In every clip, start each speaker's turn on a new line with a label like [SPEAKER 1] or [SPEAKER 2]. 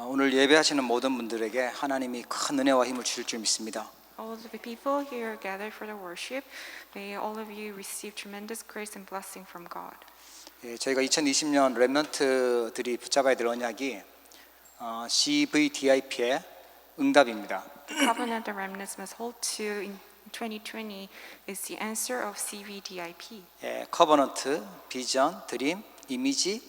[SPEAKER 1] 오늘 예배하시는 모든 분들에게 하나님이 큰 은혜와 힘을 주실 줄 믿습니다.
[SPEAKER 2] All of the people here gathered for the worship, may all of you receive tremendous grace and blessing from God.
[SPEAKER 1] 저희가 2020년 렘넌트들이 붙잡아야 될 언약이 CVDIP의 응답입니다.
[SPEAKER 2] The covenant the remnants must hold to in 2020 is the answer of CVDIP.
[SPEAKER 1] 커버넌트, 비전, 드림, 이미지,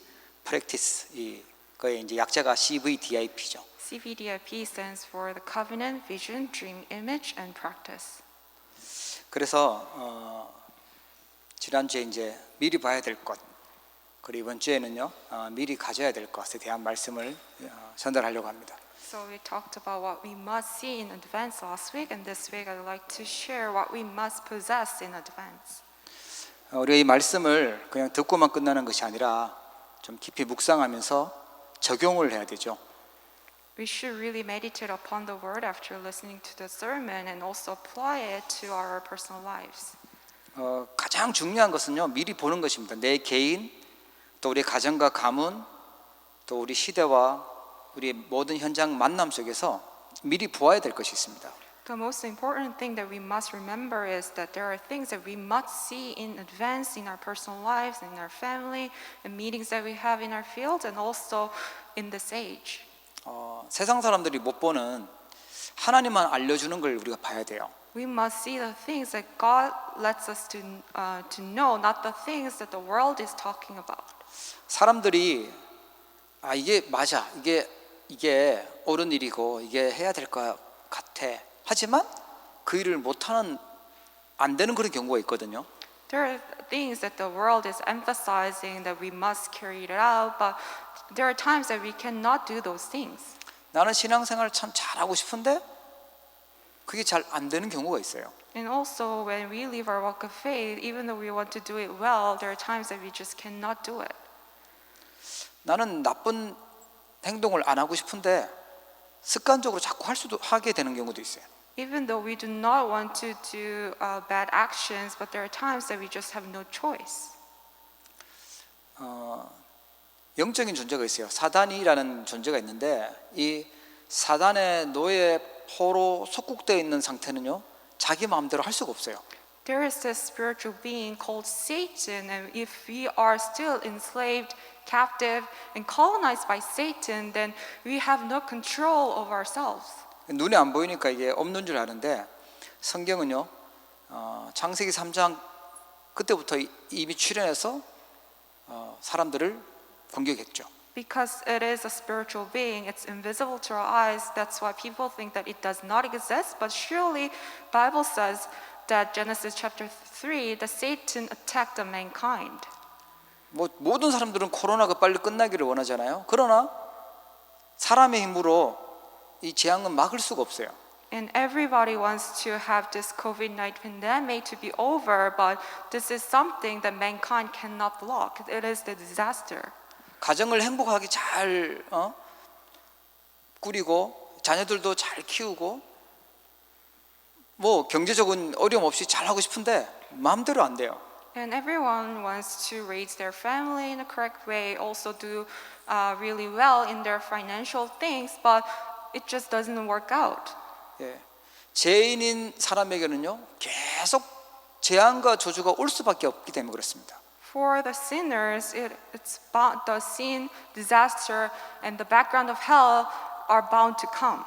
[SPEAKER 1] 프랙티스 이거의 이제 약자가 CVDIP죠.
[SPEAKER 2] CVDIP stands for the covenant, vision, dream, image, and practice.
[SPEAKER 1] 그래서 지난주에 이제 미리 봐야 될 것, 그리고 이번 주에는요 미리 가져야 될 것에 대한 말씀을 전달하려고 합니다.
[SPEAKER 2] So we talked about what we must see in advance last week, and this week I'd like to share what we must possess in advance.
[SPEAKER 1] 우리가 이 말씀을 그냥 듣고만 끝나는 것이 아니라 좀 깊이 묵상하면서 적용을 해야 되죠.
[SPEAKER 2] We should really meditate upon the word after listening to the sermon and also apply it to our personal lives.
[SPEAKER 1] 가장 중요한 것은요 미리 보는 것입니다. 내 개인, 또 우리 가정과 가문, 또 우리 시대와 우리 모든 현장 만남 속에서 미리 보아야 될 것이 있습니다.
[SPEAKER 2] The most important thing that we must remember is that there are things that we must see in advance in our personal lives, in our family, and meetings that we have in our field, and also in this age.
[SPEAKER 1] 세상 사람들이 못 보는 하나님만 알려주는 걸 우리가 봐야 돼요.
[SPEAKER 2] We must see the things that God lets us to know, not the things that the world is talking about.
[SPEAKER 1] 사람들이 이게 맞아, 이게 옳은 일이고 이게 해야 될 것 같아. 하지만 그 일을 못하는 안 되는 그런 경우가 있거든요.
[SPEAKER 2] There are things that the world is emphasizing that we must carry it out, but there are times that we cannot do those things.
[SPEAKER 1] 나는 신앙생활을 참 잘하고 싶은데 그게 잘 안 되는 경우가 있어요.
[SPEAKER 2] And also when we live our walk of faith, even though we want to do it well, there are times that we just cannot do it.
[SPEAKER 1] 나는 나쁜 행동을 안 하고 싶은데 습관적으로 자꾸 하게 되는 경우도 있어요.
[SPEAKER 2] Even though we do not want to do bad actions, but there are times that we just have no choice.
[SPEAKER 1] 영적인 존재가 있어요. 사단이라는 존재가 있는데 이 사단의 노예 포로 속국되어 있는 상태는요 자기 마음대로 할 수가 없어요.
[SPEAKER 2] There is this spiritual being called Satan, and if we are still enslaved, captive, and colonized by Satan, then we have no control of ourselves.
[SPEAKER 1] 눈에 안 보이니까 이게 없는 줄 아는데 성경은요 창세기 3장 그때부터 이미 출현해서 사람들을 공격했죠.
[SPEAKER 2] Because it is a spiritual being, it's invisible to our eyes. That's why people think that it does not exist. But surely, Bible says that Genesis chapter 3, that Satan attacked the mankind.
[SPEAKER 1] 모든 사람들은 코로나가 빨리 끝나기를 원하잖아요. 그러나 사람의 힘으로 이 재앙은 막을 수가 없어요.
[SPEAKER 2] And everybody wants to have this COVID-19 pandemic to be over, but this is something that mankind cannot block. It is the disaster.
[SPEAKER 1] 가정을 행복하게 잘 꾸리고 자녀들도 잘 키우고 경제적인 어려움 없이 잘 하고 싶은데 마음대로 안 돼요.
[SPEAKER 2] And everyone wants to raise their family in the correct way, also do really well in their financial things, but it just doesn't work out.
[SPEAKER 1] 죄인인 사람에게는요 계속 재앙과 저주가 올 수밖에 없기 때문에 그렇습니다.
[SPEAKER 2] For the sinners, it's bound, the sin, disaster, and the background of hell are bound to come.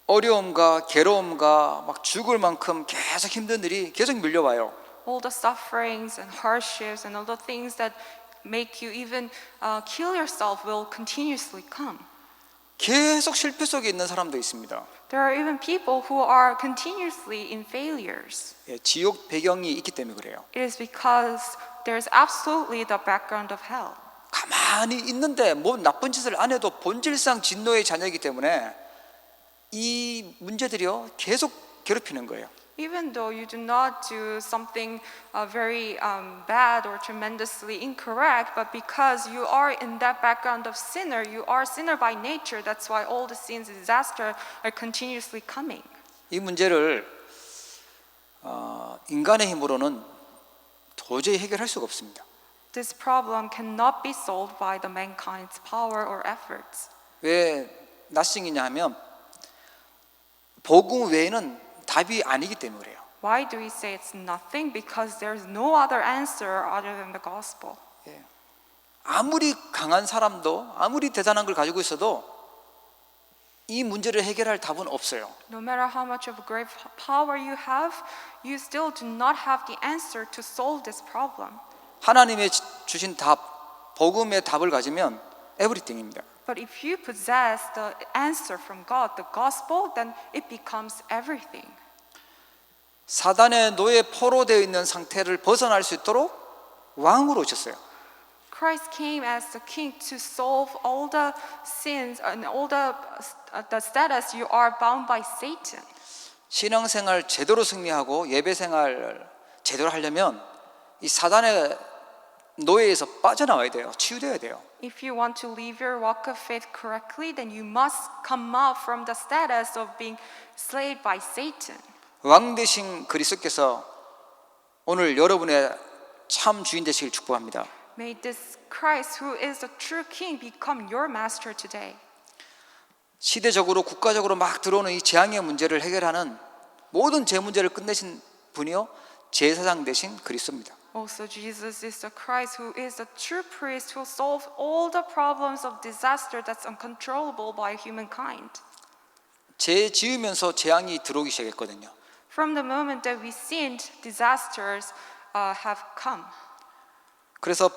[SPEAKER 1] 어려움과 괴로움과 막 죽을 만큼 계속 힘든 일이 계속 밀려와요.
[SPEAKER 2] All the sufferings and hardships and all the things that make you even kill yourself will continuously come.
[SPEAKER 1] 계속 실패 속에 있는 사람도 있습니다.
[SPEAKER 2] There are even people who are continuously in failures.
[SPEAKER 1] 지옥 배경이 있기 때문에 그래요.
[SPEAKER 2] It is because there's absolutely the background of hell.
[SPEAKER 1] 가만히 있는데 뭐 나쁜 짓을 안 해도 본질상 진노의 자녀이기 때문에 이 문제들이요 계속 괴롭히는 거예요.
[SPEAKER 2] Even though you do not do something very bad or tremendously incorrect, but because you are in that background of sinner, you are sinner by nature. That's why all the sins and disaster are continuously coming.
[SPEAKER 1] 이 문제를 인간의 힘으로는 도저히 해결할 수가 없습니다.
[SPEAKER 2] This problem cannot be solved by the mankind's power or efforts.
[SPEAKER 1] 왜 nothing이냐 하면 복음 외에는 답이 아니기 때문에 그래요.
[SPEAKER 2] Why do we say it's nothing? Because there's no other answer other than the gospel.
[SPEAKER 1] 아무리 강한 사람도 아무리 대단한 걸 가지고 있어도 이 문제를 해결할 답은 없어요.
[SPEAKER 2] No matter how much of great power you have, you still do not have the answer to solve this problem.
[SPEAKER 1] 하나님의 주신 답, 복음의 답을 가지면 everything입니다.
[SPEAKER 2] But if you possess the answer from God, the gospel, then it becomes everything.
[SPEAKER 1] 사단의 노예 포로되어 있는 상태를 벗어날 수 있도록 왕으로 오셨어요.
[SPEAKER 2] Christ came as the king to solve all the sins and all the status you are bound by Satan.
[SPEAKER 1] 신앙생활 제대로 승리하고 예배생활 제대로 하려면 이 사단의 노예에서 빠져나와야 돼요. 치유돼야 돼요.
[SPEAKER 2] If you want to live your walk of faith correctly, then you must come out from the status of being slaved by Satan.
[SPEAKER 1] 왕 되신 그리스도께서 오늘 여러분의 참 주인 되시길 축복합니다.
[SPEAKER 2] May this Christ, who is the true king, become your master today.
[SPEAKER 1] 시대적으로 국가적으로 막 들어오는 이 재앙의 문제를 해결하는 모든 제 문제를 끝내신 분이요 제사장 되신 그리스도입니다.
[SPEAKER 2] Also, Jesus is the Christ who is the true priest who solves all the problems of disaster that's uncontrollable by humankind.
[SPEAKER 1] 죄 지으면서 재앙이 들어오기 시작했거든요.
[SPEAKER 2] From the moment that we sinned, disasters have come.
[SPEAKER 1] 그래서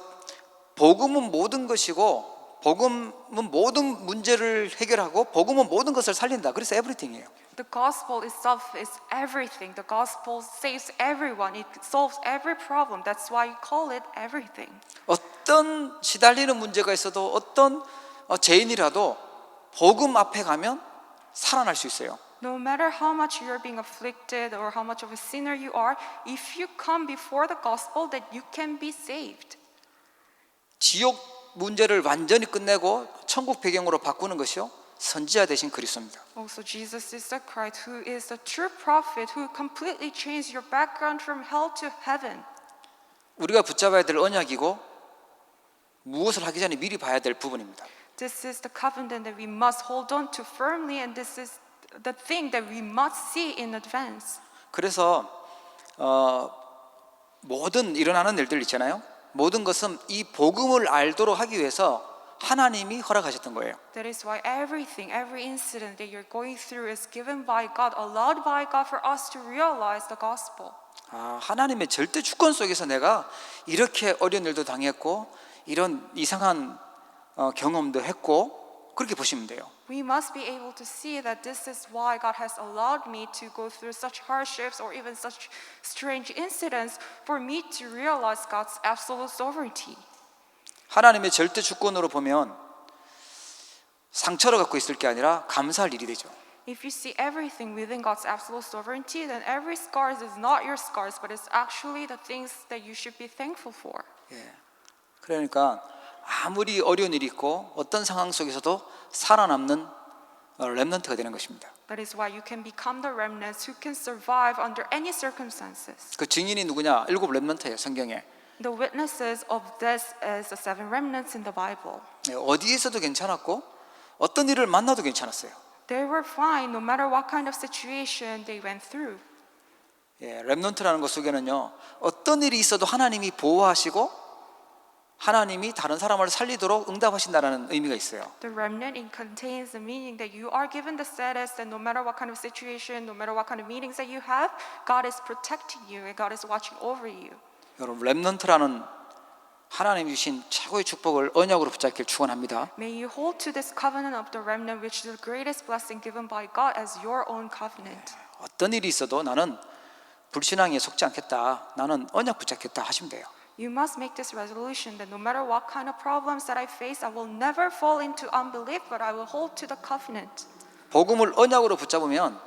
[SPEAKER 1] 복음은 모든 것이고 복음은 모든 문제를 해결하고 복음은 모든 것을 살린다. 그래서 everything이에요.
[SPEAKER 2] The gospel itself is everything. The gospel saves everyone. It solves every problem. That's why you call it everything.
[SPEAKER 1] 어떤 시달리는 문제가 있어도 어떤 죄인이라도 복음 앞에 가면 살아날 수 있어요.
[SPEAKER 2] No matter how much you're being afflicted or how much of a sinner you are, if you come before the gospel, that you can be saved.
[SPEAKER 1] 지옥 문제를 완전히 끝내고 천국 배경으로 바꾸는 것이요 선지자 되신 그리스도입니다.
[SPEAKER 2] Also, Jesus is the Christ who is the true prophet who completely changed your background from hell to heaven.
[SPEAKER 1] 우리가 붙잡아야 될 언약이고 무엇을 하기 전에 미리 봐야 될 부분입니다.
[SPEAKER 2] This is the covenant that we must hold on to firmly, and this is the thing that we must see in advance.
[SPEAKER 1] 그래서 모든 일어나는 일들 있잖아요. 모든 것은 이 복음을 알도록 하기 위해서 하나님이 허락하셨던 거예요.
[SPEAKER 2] That is why every incident that you're going through is given by God, allowed by God for us to realize the gospel.
[SPEAKER 1] 하나님의 절대 주권 속에서 내가 이렇게 어려운 일도 당했고 이런 이상한 경험도 했고 그렇게 보시면 돼요.
[SPEAKER 2] We must be able to see that this is why God has allowed me to go through such hardships or even such strange incidents for me to realize God's absolute sovereignty.
[SPEAKER 1] 하나님의 절대 주권으로 보면 상처를 갖고 있을 게 아니라 감사할 일이 되죠.
[SPEAKER 2] If you see everything within God's absolute sovereignty, then every scars is not your scars, but it's actually the things that you should be thankful for.
[SPEAKER 1] 그러니까 아무리 어려운 일이 있고 어떤 상황 속에서도 살아남는 렘넌트가 되는 것입니다.
[SPEAKER 2] That is why you can become the remnants who can survive under any circumstances.
[SPEAKER 1] 그 증인이 누구냐? 7 렘넌트예요, 성경에.
[SPEAKER 2] The witnesses of this is the 7 remnants in the Bible.
[SPEAKER 1] 어디에서도 괜찮았고 어떤 일을 만나도 괜찮았어요.
[SPEAKER 2] They were fine no matter what kind of situation they went through.
[SPEAKER 1] 렘넌트라는 것 속에는요, 어떤 일이 있어도 하나님이 보호하시고 하나님이 다른 사람을 살리도록 응답하신다는 의미가 있어요.
[SPEAKER 2] The remnant it contains the meaning that you are given the status that no matter what kind of situation, no matter what kind of meetings that you have, God is protecting you and God is watching over you.
[SPEAKER 1] 여러분, 렘넌트라는 하나님이 주신 최고의 축복을 언약으로 붙잡길 축원합니다.
[SPEAKER 2] May you hold to this covenant of the remnant, which is the greatest blessing given by God as your own covenant.
[SPEAKER 1] 어떤 일이 있어도 나는 불신앙에 속지 않겠다. 나는 언약 붙잡겠다 하시면 돼요.
[SPEAKER 2] You must make this resolution that no matter what kind of problems that I face, I will never fall into unbelief, but I will hold to the covenant.
[SPEAKER 1] 복음을 언약으로 붙잡으면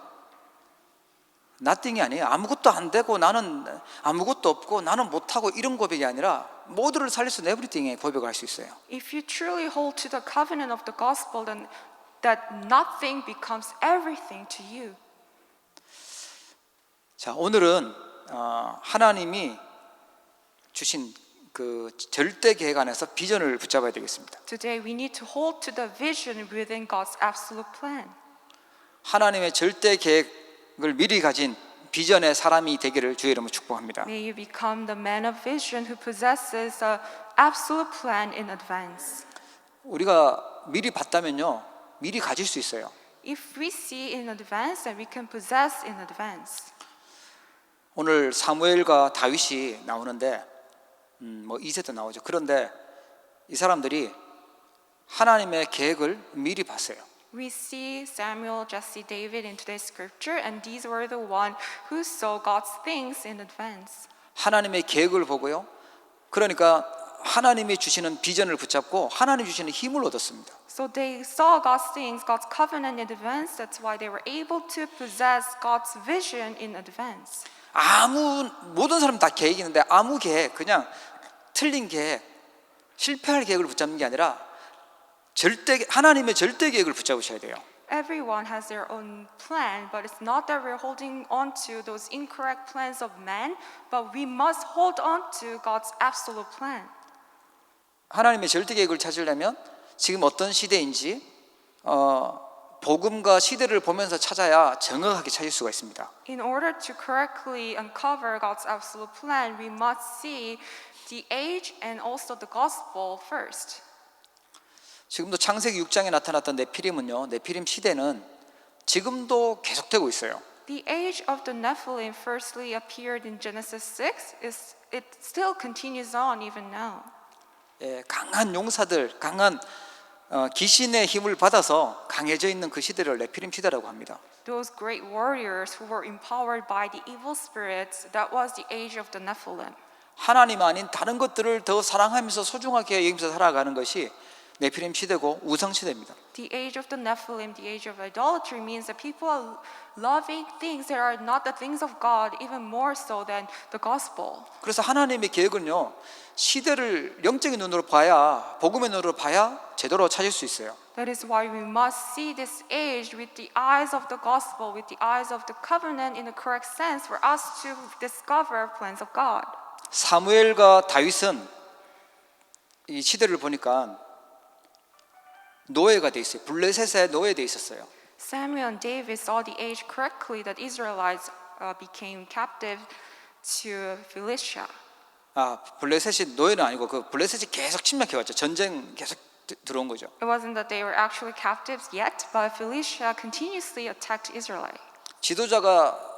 [SPEAKER 1] nothing이 아니에요. 아무것도 안 되고 나는 아무것도 없고 나는 못하고 이런 고백이 아니라 모두를 살릴 수 있는 everything의 고백을 할 수 있어요.
[SPEAKER 2] If you truly hold to the covenant of the gospel, then that nothing becomes everything to you. 자,
[SPEAKER 1] 오늘은 하나님이 주신 그 절대 계획 안에서 비전을 붙잡아야 되겠습니다.
[SPEAKER 2] Today we need to hold to the vision within God's absolute plan.
[SPEAKER 1] 하나님의 절대 계획을 미리 가진 비전의 사람이 되기를 주의 이름으로 축복합니다.
[SPEAKER 2] May you become the man of vision who possesses a absolute plan in advance.
[SPEAKER 1] 우리가 미리 봤다면요, 미리 가질 수 있어요.
[SPEAKER 2] If we see in advance, then we can possess in advance.
[SPEAKER 1] 오늘 사무엘과 다윗이 나오는데 뭐 2세도 나오죠. 그런데 이 사람들이 하나님의 계획을 미리 봤어요.
[SPEAKER 2] We see Samuel, Jesse, David in today's scripture, and these were the one who saw God's things in advance.
[SPEAKER 1] 하나님의 계획을 보고요. 그러니까 하나님이 주시는 비전을 붙잡고 하나님 주시는 힘을 얻었습니다.
[SPEAKER 2] So they saw God's things, God's covenant in advance. That's why they were able to possess God's vision in advance.
[SPEAKER 1] 모든 사람 다 계획이 있는데 아무 계획, 그냥 틀린 계획, 실패할 계획을 붙잡는 게 아니라 하나님의 절대 계획을 붙잡으셔야 돼요.
[SPEAKER 2] Everyone has their own plan, but it's not that we're holding on to those incorrect plans of man, but we must hold on to God's absolute plan.
[SPEAKER 1] 하나님의 절대 계획을 찾으려면 지금 어떤 시대인지 복음과 시대를 보면서 찾아야 정확하게 찾을 수가 있습니다.
[SPEAKER 2] In order to correctly uncover God's absolute plan, we must see the age and also the gospel first.
[SPEAKER 1] 지금도 창세기 6장에 나타났던 네피림은요, 네피림 시대는 지금도 계속되고 있어요.
[SPEAKER 2] The age of the Nephilim firstly appeared in Genesis 6. It still continues on even now.
[SPEAKER 1] 예, 강한 용사들, 강한 귀신의 힘을 받아서 강해져 있는 그 시대를 네피림 시대라고 합니다.
[SPEAKER 2] Those great warriors who were empowered by the evil spirits, that was the age of the Nephilim.
[SPEAKER 1] 하나님 아닌 다른 것들을 더 사랑하면서 소중하게 여기면서 살아가는 것이 네피림 시대고 우상 시대입니다.
[SPEAKER 2] The age of the Nephilim, the age of idolatry, means that people are loving things that are not the things of God, even more so than the gospel.
[SPEAKER 1] 그래서 하나님의 계획은요, 시대를 영적인 눈으로 봐야, 복음의 눈으로 봐야 제대로 찾을 수 있어요.
[SPEAKER 2] That is why we must see this age with the eyes of the gospel, with the eyes of the covenant in the correct sense for us to discover plans of God.
[SPEAKER 1] 사무엘과 다윗은 이 시대를 보니까 노예가 돼 있어요. 블레셋에 노예돼 있었어요.
[SPEAKER 2] Samuel and David saw the age correctly that Israelites became captive to Philistia.
[SPEAKER 1] 블레셋이 노예는 아니고 그 블레셋이 계속 침략해 왔죠. 전쟁 계속 들어온 거죠.
[SPEAKER 2] It wasn't that they were actually captives yet, but Philistia continuously attacked Israel.
[SPEAKER 1] 지도자가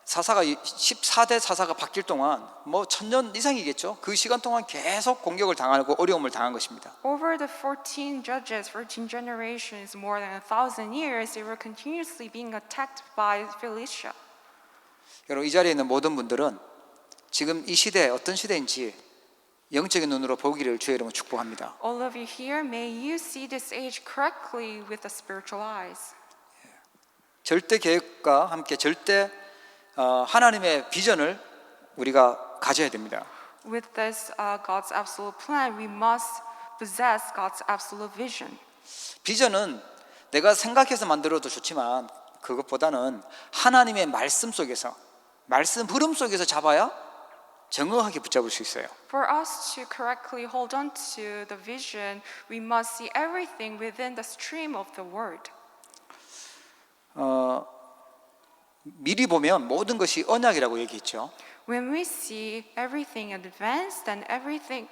[SPEAKER 1] 14대 사사가 바뀔 동안 뭐 1000년 이상이겠죠. 그 시간 동안 계속 공격을 당하고 어려움을 당한 것입니다.
[SPEAKER 2] Over the 14 judges, 14 generations, more than 1,000 years, they were continuously being attacked by Philistia.
[SPEAKER 1] 여러분 이 자리에 있는 모든 분들은 지금 이 시대 어떤 시대인지 영적인 눈으로 보기를 주의 이름으로 축복합니다.
[SPEAKER 2] All of you here, may you see this age correctly with the spiritual eyes.
[SPEAKER 1] 절대 계획과 함께 절대 하나님의 비전을 우리가 가져야 됩니다.
[SPEAKER 2] With this God's absolute plan, we must possess God's absolute vision.
[SPEAKER 1] 비전은 내가 생각해서 만들어도 좋지만 그것보다는 하나님의 말씀 속에서, 말씀 흐름 속에서 잡아야 정확하게 붙잡을 수 있어요.
[SPEAKER 2] For us to correctly hold on to the vision, we must see everything within the stream of the word.
[SPEAKER 1] 미리 보면 모든 것이 언약이라고 얘기했죠.
[SPEAKER 2] When we see everything in advance, then everything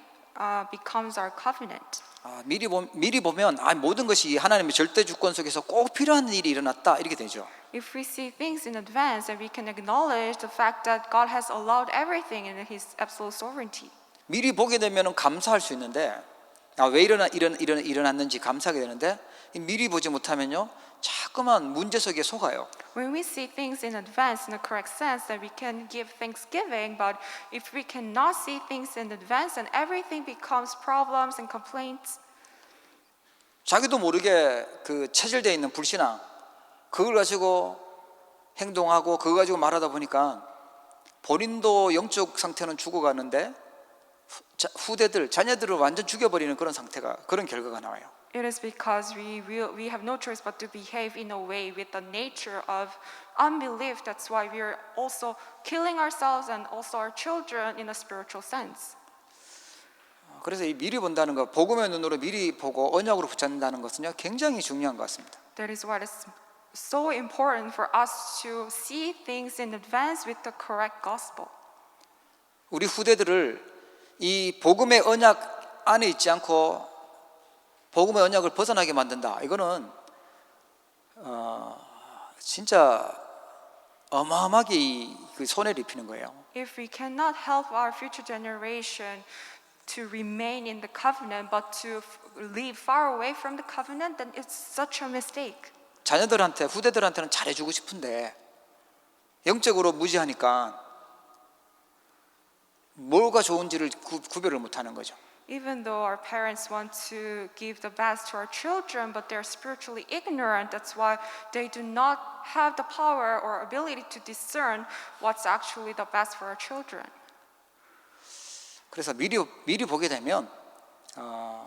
[SPEAKER 2] becomes our covenant.
[SPEAKER 1] 미리 보면 모든 것이 하나님의 절대 주권 속에서 꼭 필요한 일이 일어났다 이렇게 되죠.
[SPEAKER 2] If we see things in advance, then we can acknowledge the fact that God has allowed everything in His absolute sovereignty.
[SPEAKER 1] 미리 보게 되면 감사할 수 있는데 왜 일어났는지 감사하게 되는데 미리 보지 못하면요 자꾸만 문제 속에 속아요.
[SPEAKER 2] When we see things in advance in the correct sense, then we can give thanksgiving. But if we cannot see things in advance, then everything becomes problems and complaints.
[SPEAKER 1] 자기도 모르게 그 체질되어 있는 불신앙 그걸 가지고 행동하고 그거 가지고 말하다 보니까 본인도 영적 상태는 죽어가는데 후대들 자녀들을 완전 죽여버리는 그런 결과가 나와요.
[SPEAKER 2] It is because we have no choice but to behave in a way with the nature of unbelief. That's why we are also killing ourselves and also our children in a spiritual sense.
[SPEAKER 1] 그래서 이 미리 본다는 거, 복음의 눈으로 미리 보고 언약으로 붙잡는다는 것은요, 굉장히 중요한 것 같습니다.
[SPEAKER 2] That is why it's so important for us to see things in advance with the correct gospel.
[SPEAKER 1] 우리 후대들을 이 복음의 언약 안에 있지 않고 복음의 언약을 벗어나게 만든다. 이거는 진짜 어마어마하게 그 손해를 입히는 거예요.
[SPEAKER 2] If we cannot help our future generation to remain in the covenant but to live far away from the covenant, then it's such a mistake.
[SPEAKER 1] 자녀들한테, 후대들한테는 잘해주고 싶은데 영적으로 무지하니까 뭐가 좋은지를 구별을 못하는 거죠.
[SPEAKER 2] Even though our parents want to give the best to our children, but they're spiritually ignorant, that's why they do not have the power or ability to discern what's actually the best for our children.
[SPEAKER 1] 그래서 미리 보게 되면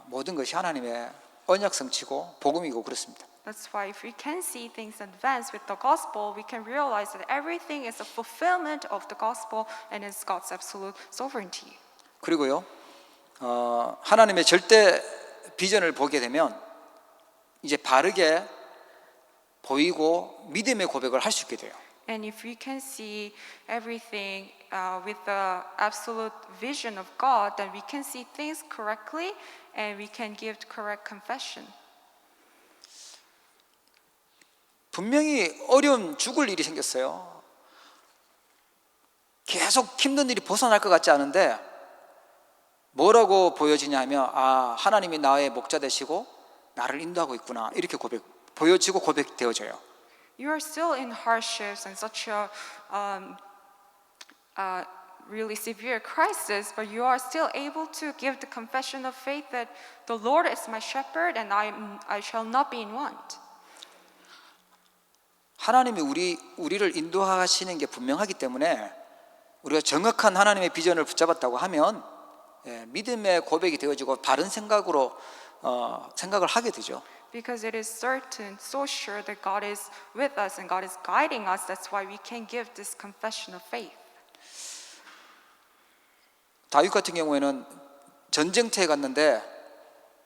[SPEAKER 1] 모든 것이 하나님의 언약 성취고 복음이고 그렇습니다.
[SPEAKER 2] That's why if we can see things in advance with the gospel, we can realize that everything is a fulfillment of the gospel and is God's absolute sovereignty.
[SPEAKER 1] 그리고요, 하나님의 절대 비전을 보게 되면 이제 바르게 보이고 믿음의 고백을 할 수 있게 돼요.
[SPEAKER 2] And if we can see everything with the absolute vision of God, then we can see things correctly and we can give the correct confession.
[SPEAKER 1] 분명히 어려운 죽을 일이 생겼어요. 계속 힘든 일이 벗어날 것 같지 않은데 뭐라고 보여지냐면 하나님이 나의 목자 되시고 나를 인도하고 있구나 이렇게 보여지고 고백되어져요.
[SPEAKER 2] You are still in hardships and such a really severe crisis, but you are still able to give the confession of faith that the Lord is my shepherd and I shall not be in want.
[SPEAKER 1] 하나님이 우리를 인도하시는 게 분명하기 때문에 우리가 정확한 하나님의 비전을 붙잡았다고 하면 믿음의 고백이 되어지고 바른 생각으로 생각을 하게 되죠.
[SPEAKER 2] Because it is certain, so sure that God is with us and God is guiding us, that's why we can give this confession of faith.
[SPEAKER 1] 다윗 같은 경우에는 전쟁터에 갔는데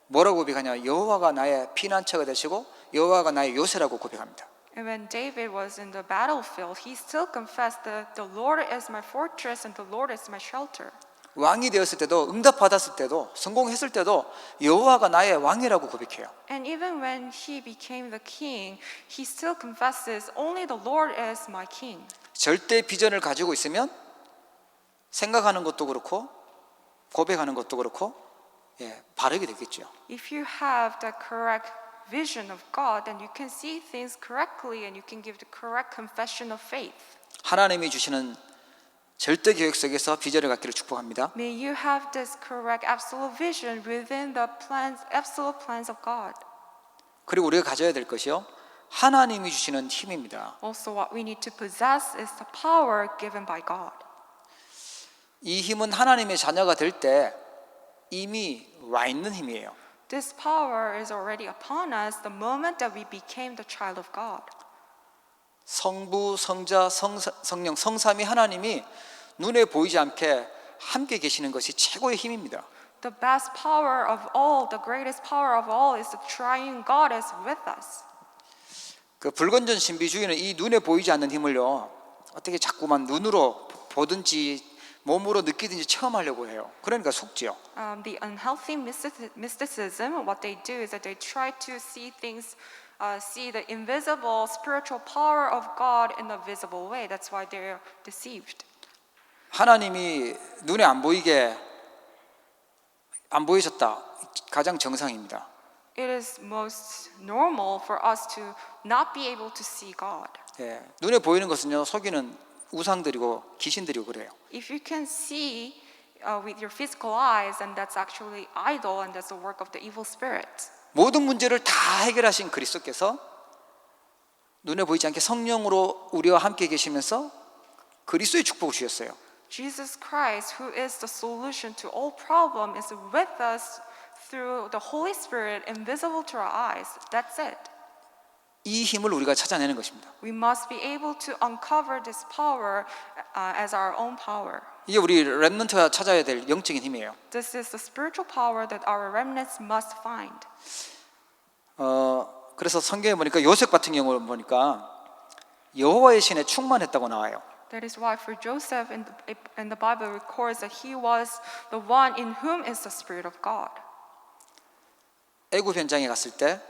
[SPEAKER 1] 뭐라고 고백하냐? 여호와가 나의 피난처가 되시고 여호와가 나의 요새라고 고백합니다.
[SPEAKER 2] And when David was in the battlefield, he still confessed that the Lord is my fortress and the Lord is my shelter.
[SPEAKER 1] 왕이 되었을 때도 응답받았을 때도 성공했을 때도 여호와가 나의 왕이라고 고백해요.
[SPEAKER 2] And even when he became the king, he still confesses only the Lord is my king.
[SPEAKER 1] 절대 비전을 가지고 있으면 생각하는 것도 그렇고 고백하는 것도 그렇고 바르게 되겠죠.
[SPEAKER 2] If you have the correct vision of God, then you can see things correctly and you can give the correct confession of faith.
[SPEAKER 1] 하나님이 주시는 절대 계획 속에서 비전을 갖기를 축복합니다.
[SPEAKER 2] May you have this correct absolute vision within the absolute plans of God.
[SPEAKER 1] 그리고 우리가 가져야 될 것이요, 하나님이 주시는 힘입니다.
[SPEAKER 2] Also, what we need to possess is the power given by God.
[SPEAKER 1] 이 힘은 하나님의 자녀가 될 때 이미 와 있는 힘이에요.
[SPEAKER 2] This power is already upon us the moment that we became the child of God.
[SPEAKER 1] 성부, 성자, 성령, 성삼위 하나님이 눈에 보이지 않게 함께 계시는 것이 최고의 힘입니다.
[SPEAKER 2] The best power of all, the greatest power of all is the triune God is with us.
[SPEAKER 1] 그 불건전 신비주의는 이 눈에 보이지 않는 힘을요, 어떻게 자꾸만 눈으로 보든지 몸으로 느끼든지 체험하려고 해요. 그러니까 속지요.
[SPEAKER 2] The unhealthy mysticism, what they do is that they try to see things, see the invisible spiritual power of God in a visible way. That's why they're deceived.
[SPEAKER 1] 하나님이 눈에 안 보이셨다. 가장 정상입니다.
[SPEAKER 2] It is most normal for us to not be able to see God.
[SPEAKER 1] 눈에 보이는 것은요, 속이는 우상들이고 귀신들이고 그래요.
[SPEAKER 2] If you can see with your physical eyes, then that's actually idol and that's the work of the evil spirit.
[SPEAKER 1] 모든 문제를 다 해결하신 그리스도께서 눈에 보이지 않게 성령으로 우리와 함께 계시면서 그리스도의 축복을 주셨어요.
[SPEAKER 2] Jesus Christ, who is the solution to all problems, is with us through the Holy Spirit, invisible to our eyes. That's it.
[SPEAKER 1] 이 힘을 우리가 찾아내는 것입니다.
[SPEAKER 2] We must be able to uncover this power as our own power.
[SPEAKER 1] 이게 우리 렘넌트가 찾아야 될 영적인 힘이에요.
[SPEAKER 2] This is the spiritual power that our remnants must find.
[SPEAKER 1] 그래서 성경에 보니까 요셉 같은 경우를 보니까 여호와의 신에 충만했다고 나와요.
[SPEAKER 2] That is why for Joseph in the Bible records that he was the one in whom is the Spirit of God.
[SPEAKER 1] 애굽 현장에 갔을 때,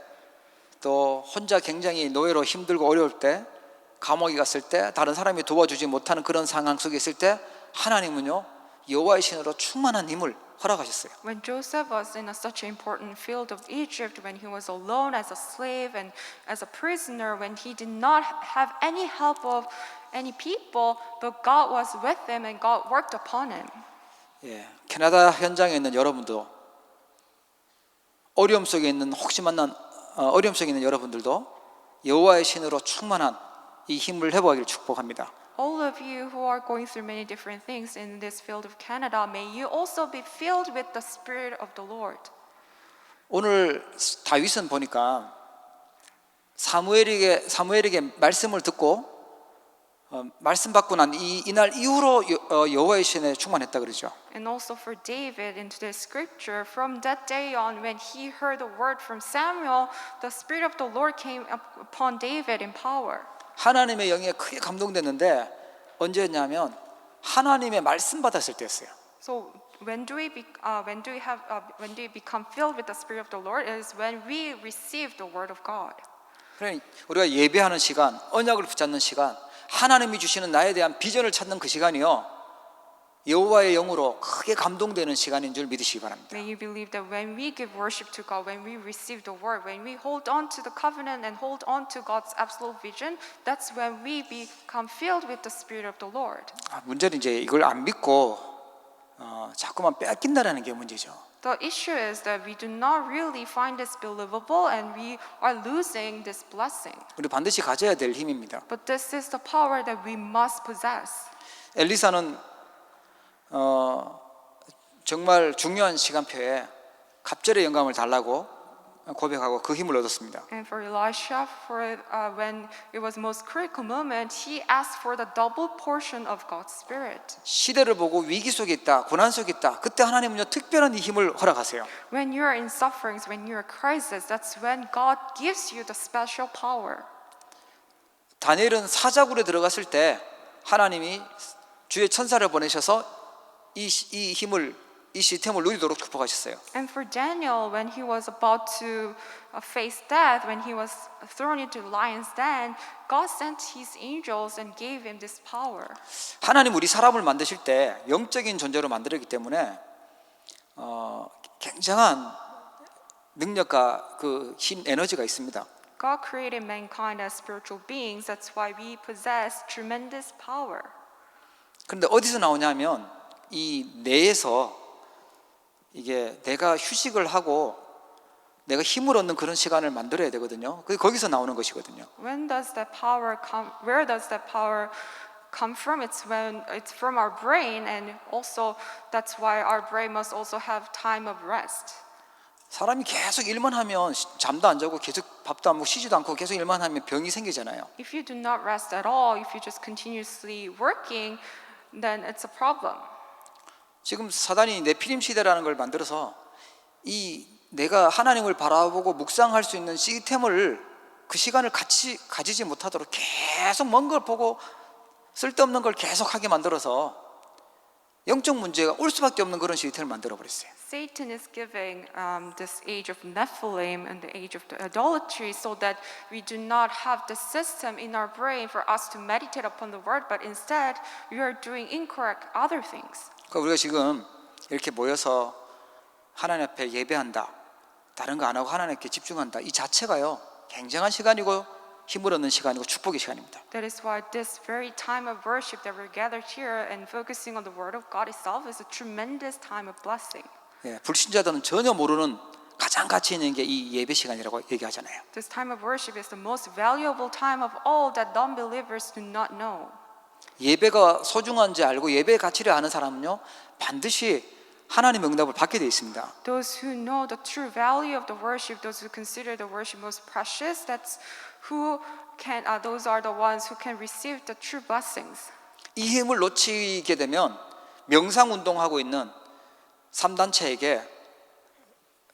[SPEAKER 1] 또 혼자 굉장히 노예로 힘들고 어려울 때, 감옥에 갔을 때, 다른 사람이 도와주지 못하는 그런 상황 속에 있을 때 하나님은요 여호와의 신으로 충만한 힘을 허락하셨어요.
[SPEAKER 2] When Joseph was in such an important field of Egypt, when he was alone as a slave and as a prisoner, when he did not have any help of any people, but God was with him and God worked upon him.
[SPEAKER 1] 예, 캐나다 현장에 있는 여러분도 어려움 속에 있는 혹시 만난 어려움 속에 있는 여러분들도 여호와의 신으로 충만한 이 힘을 회복하기를 축복합니다.
[SPEAKER 2] All of you who are going through many different things in this field of Canada, may you also be filled with the Spirit of the Lord.
[SPEAKER 1] 오늘 다윗은 보니까 사무엘에게 말씀을 듣고 말씀 받고 난 이날 이후로 여호와의 신에 충만했다 그러죠.
[SPEAKER 2] And also for David in today's scripture, from that day on when he heard the word from Samuel, the Spirit of the Lord came upon David in power.
[SPEAKER 1] 하나님의 영에 크게 감동됐는데 언제였냐면 하나님의 말씀 받았을 때였어요.
[SPEAKER 2] So when do we become filled with the Spirit of the Lord is when we receive the word of God.
[SPEAKER 1] 그러니까 우리가 예배하는 시간, 언약을 붙잡는 시간, 하나님이 주시는 나에 대한 비전을 찾는 그 시간이요 여호와의 영으로 크게 감동되는 시간인 줄 믿으시기 바랍니다.
[SPEAKER 2] May you believe that when we give worship to God, when we receive the word, when we hold on to the covenant and hold on to God's absolute vision, that's when we become filled with the Spirit of the Lord.
[SPEAKER 1] 문제는 이제 이걸 안 믿고 자꾸만 뺏긴다라는 게 문제죠.
[SPEAKER 2] The issue is that we do not really find this believable and we are losing this blessing.
[SPEAKER 1] 우리 반드시 가져야 될 힘입니다.
[SPEAKER 2] But this is the power that we must possess.
[SPEAKER 1] 엘리사는 정말 중요한 시간표에 갑절의 영감을 달라고 고백하고 그 힘을 얻었습니다.
[SPEAKER 2] And for Elisha, when it was most critical moment, he asked for the double portion of God's Spirit.
[SPEAKER 1] 시대를 보고 위기 속에 있다, 고난 속에 있다. 그때 하나님은요 특별한 이 힘을 허락하세요.
[SPEAKER 2] When you are in sufferings, when you are in crisis, that's when God gives you the special power.
[SPEAKER 1] 다니엘은 사자굴에 들어갔을 때 하나님이 주의 천사를 보내셔서 이 힘을 이 시스템을 누리도록 축복하셨어요.
[SPEAKER 2] And for Daniel, when he was about to face death, when he was thrown into the lion's den, God sent His angels and gave him this power.
[SPEAKER 1] 하나님 우리 사람을 만드실 때 영적인 존재로 만들었기 때문에 굉장한 능력과 그 힘 에너지가 있습니다.
[SPEAKER 2] God created mankind as spiritual beings. That's why we possess tremendous power.
[SPEAKER 1] 그런데 어디서 나오냐면 이 뇌에서 이게 내가 휴식을 하고 내가 힘을 얻는 그런 시간을 만들어야 되거든요. 그게 거기서 나오는 것이거든요.
[SPEAKER 2] When does that power come? Where does that power come from? It's from our brain, and also that's why our brain must also have time of rest.
[SPEAKER 1] 사람이 계속 일만 하면 잠도 안 자고 계속 밥도 안 먹고 쉬지도 않고 계속 일만 하면 병이 생기잖아요.
[SPEAKER 2] If you do not rest at all, if you just continuously working, then it's a problem.
[SPEAKER 1] 지금 사단이 네피림 시대라는 걸 만들어서 이 내가 하나님을 바라보고 묵상할 수 있는 시스템을 그 시간을 같이 가지지 못하도록 계속 먼 걸 보고 쓸데없는 걸 계속 하게 만들어서 영적 문제가 올 수밖에 없는 그런 시스템을 만들어 버렸어요.
[SPEAKER 2] Satan is giving this age of Nephilim and the age of the idolatry so that we do not have the system in our brain for us to meditate upon the word, but instead we are doing incorrect other things.
[SPEAKER 1] 그러니까 우리가 지금 이렇게 모여서 하나님 앞에 예배한다, 다른 거 안 하고 하나님께 집중한다, 이 자체가요 굉장한 시간이고 힘을 얻는 시간이고 축복의 시간입니다.
[SPEAKER 2] That is why this very time of worship that we're gathered here and focusing on the word of God itself is a tremendous time of blessing.
[SPEAKER 1] 예, 불신자들은 전혀 모르는 가장 가치 있는 게 이 예배 시간이라고 얘기하잖아요.
[SPEAKER 2] This time of worship is the most valuable time of all that non-believers do not know.
[SPEAKER 1] 예배가 소중한지 알고 예배의 가치를 아는 사람은요 반드시 하나님의 응답을 받게 되어 있습니다.
[SPEAKER 2] Those who know the true value of the worship, those who consider the worship most precious, those are the ones who can receive the true blessings.
[SPEAKER 1] 이 힘을 놓치게 되면 명상 운동하고 있는 3단체에게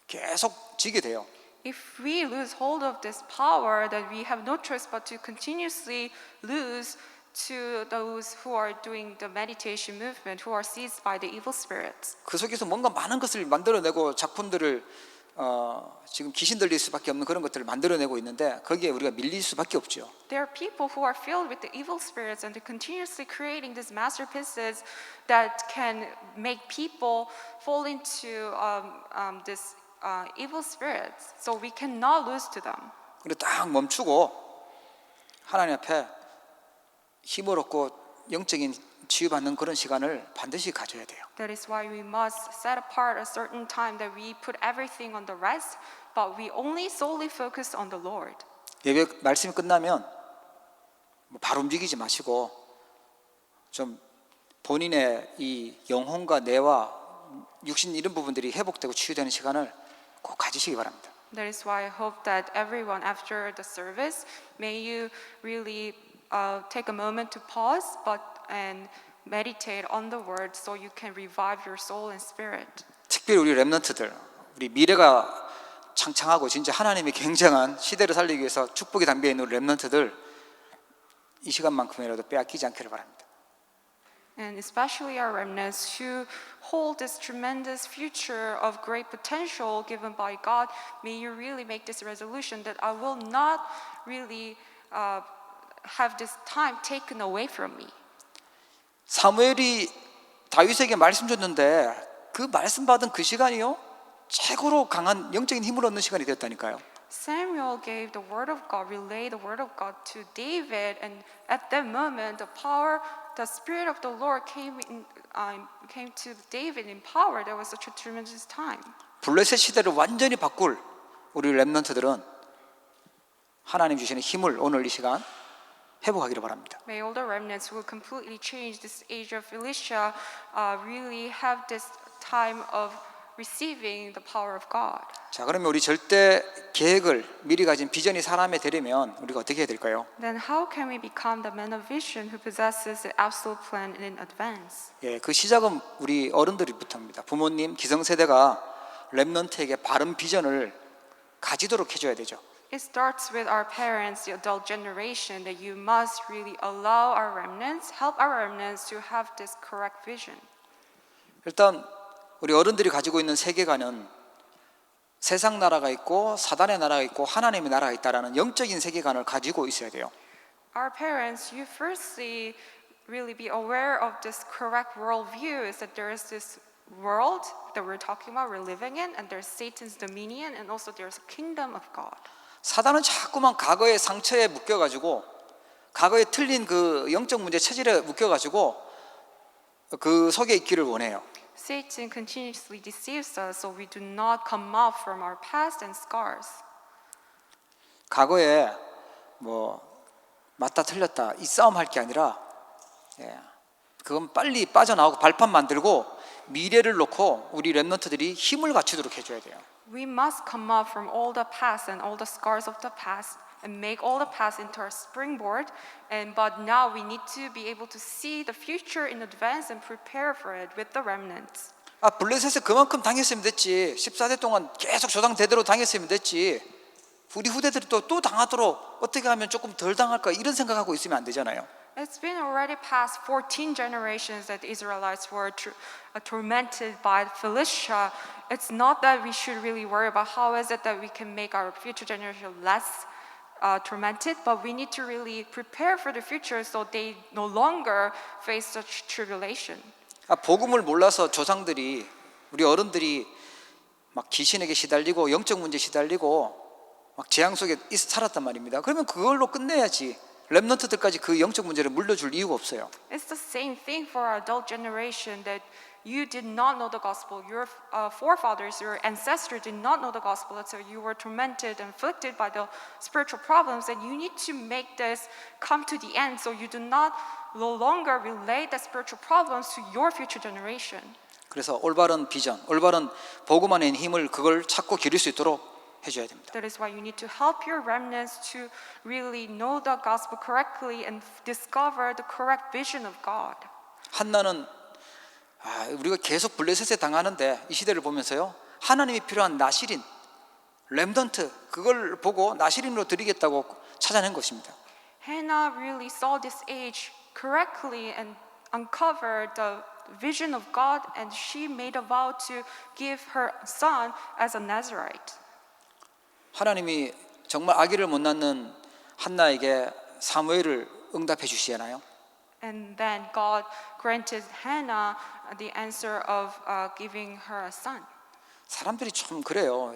[SPEAKER 1] 계속 지게 돼요.
[SPEAKER 2] If we lose hold of this power, then we have no choice but to continuously lose to those who are doing the meditation movement, who are seized by the evil spirits.
[SPEAKER 1] 그 속에서 뭔가 많은 것을 만들어내고 작품들을 지금 귀신 들릴 수밖에 없는 그런 것들을 만들어내고 있는데 거기에 우리가 밀릴 수밖에 없죠.
[SPEAKER 2] There are people who are filled with the evil spirits and they're continuously creating these masterpieces that can make people fall into this evil spirits. So we cannot lose to them.
[SPEAKER 1] 그런데 딱 멈추고 하나님 앞에 힘을 얻고 영적인 치유받는 그런 시간을 반드시 가져야 돼요.
[SPEAKER 2] That is why we must set apart a certain time that we put everything on the rest, but we only solely focus on the Lord.
[SPEAKER 1] 예배 말씀이 끝나면 바로 움직이지 마시고 좀 본인의 이 영혼과 뇌와 육신 이런 부분들이 회복되고 치유되는 시간을 꼭 가지시기 바랍니다.
[SPEAKER 2] That is why I hope that everyone after the service, may you really take a moment to pause and meditate on the word so you can revive your soul and spirit.
[SPEAKER 1] 특별히 우리 렘넌트들, 우리 미래가 창창하고 진짜 하나님의 굉장한 시대를 살리기 위해서 축복이 담겨 있는 우리 렘넌트들 이 시간만큼이라도 빼앗기지 않기를 바랍니다.
[SPEAKER 2] And especially our remnants who hold this tremendous future of great potential given by God, may you really make this resolution that I will not really have this time taken away from me.
[SPEAKER 1] 사무엘이 다윗에게 말씀 줬는데 그 말씀 받은 그 시간이요 최고로 강한 영적인 힘을 얻는 시간이 되었다니까요.
[SPEAKER 2] Samuel gave the word of God, relayed the word of God to David, and at that moment, the spirit of the Lord came to David in power. That was such a tremendous time.
[SPEAKER 1] 블레셋 시대를 완전히 바꿀 우리 렘넌트들은 하나님 주시는 힘을 오늘 이 시간 회복하기를 바랍니다.
[SPEAKER 2] May all the remnants who will completely change this age of Elisha really have this time of receiving the power of God.
[SPEAKER 1] 자, 그러면 우리 절대 계획을 미리 가진 비전이 사람에 되려면 우리가 어떻게 해야 될까요?
[SPEAKER 2] Then how can we become the man of vision who possesses the absolute plan in advance?
[SPEAKER 1] 예, 그 시작은 우리 어른들부터입니다. 부모님, 기성세대가 렘넌트에게 바른 비전을 가지도록 해줘야 되죠.
[SPEAKER 2] It starts with our parents, the adult generation, that you must really allow our remnants, help our remnants to have this correct vision.
[SPEAKER 1] 일단 우리 어른들이 가지고 있는 세계관은 세상 나라가 있고 사단의 나라가 있고 하나님의 나라가 있다라는 영적인 세계관을 가지고 있어야 돼요.
[SPEAKER 2] Our parents, you firstly really be aware of this correct worldview is that there is this world that we're talking about, we're living in, and there's Satan's dominion, and also there's a kingdom of God.
[SPEAKER 1] 사단은 자꾸만 과거의 상처에 묶여가지고 과거에 틀린 그 영적 문제 체질에 묶여가지고 그 속에 있기를 원해요.
[SPEAKER 2] Satan continuously deceives us, so we do not come out from our past and scars.
[SPEAKER 1] 과거에 뭐 맞다 틀렸다 이 싸움 할 게 아니라 그건 빨리 빠져나오고 발판 만들고 미래를 놓고 우리 렘넌트들이 힘을 갖추도록 해줘야 돼요.
[SPEAKER 2] We must come out from all the past and all the scars of the past and make all the past into our springboard. But now we need to be able to see the future in advance and prepare for it with the remnants.
[SPEAKER 1] 아, 블레셋에 그만큼 당했으면 됐지. 14대 동안 계속 조상대대로 당했으면 됐지. 우리 후대들이 또 당하도록 어떻게 하면 조금 덜 당할까 이런 생각하고 있으면 안 되잖아요.
[SPEAKER 2] It's been already past 14 generations that the Israelites were tormented by Philistia. It's not that we should really worry about how is it that we can make our future generation less tormented, but we need to really prepare for the future so they no longer face such tribulation.
[SPEAKER 1] 아, 복음을 몰라서 조상들이 우리 어른들이 막 귀신에게 시달리고 영적 문제 시달리고 막 재앙 속에 살았단 말입니다. 그러면 그걸로 끝내야지. 렘넌트들까지 그 영적 문제를 물려줄 이유가 없어요.
[SPEAKER 2] It's the same thing for our adult generation that you did not know the gospel. Your forefathers, your ancestors did not know the gospel. So you were tormented and afflicted by the spiritual problems, and you need to make this come to the end so you do not no longer relate the spiritual problems to your future generation.
[SPEAKER 1] 그래서 올바른 비전, 올바른 복음 안에 있는 힘을 그걸 찾고 기를 수 있도록 해줘야 됩니다.
[SPEAKER 2] That is why you need to help your remnants to really know the gospel correctly and discover the correct vision of God.
[SPEAKER 1] 한나는 우리가 계속 블레셋에 당하는데 이 시대를 보면서요, 하나님이 필요한 나시린, 렘넌트, 그걸 보고 나시린으로 드리겠다고 찾아낸 것입니다.
[SPEAKER 2] Hannah really saw this age correctly and uncovered the vision of God, and she made a vow to give her son as a Nazarite.
[SPEAKER 1] 하나님이 정말 아기를 못 낳는 한나에게 사무엘을 응답해 주시나요?
[SPEAKER 2] And then God granted Hannah the answer of giving her a son.
[SPEAKER 1] 사람들이 좀 그래요.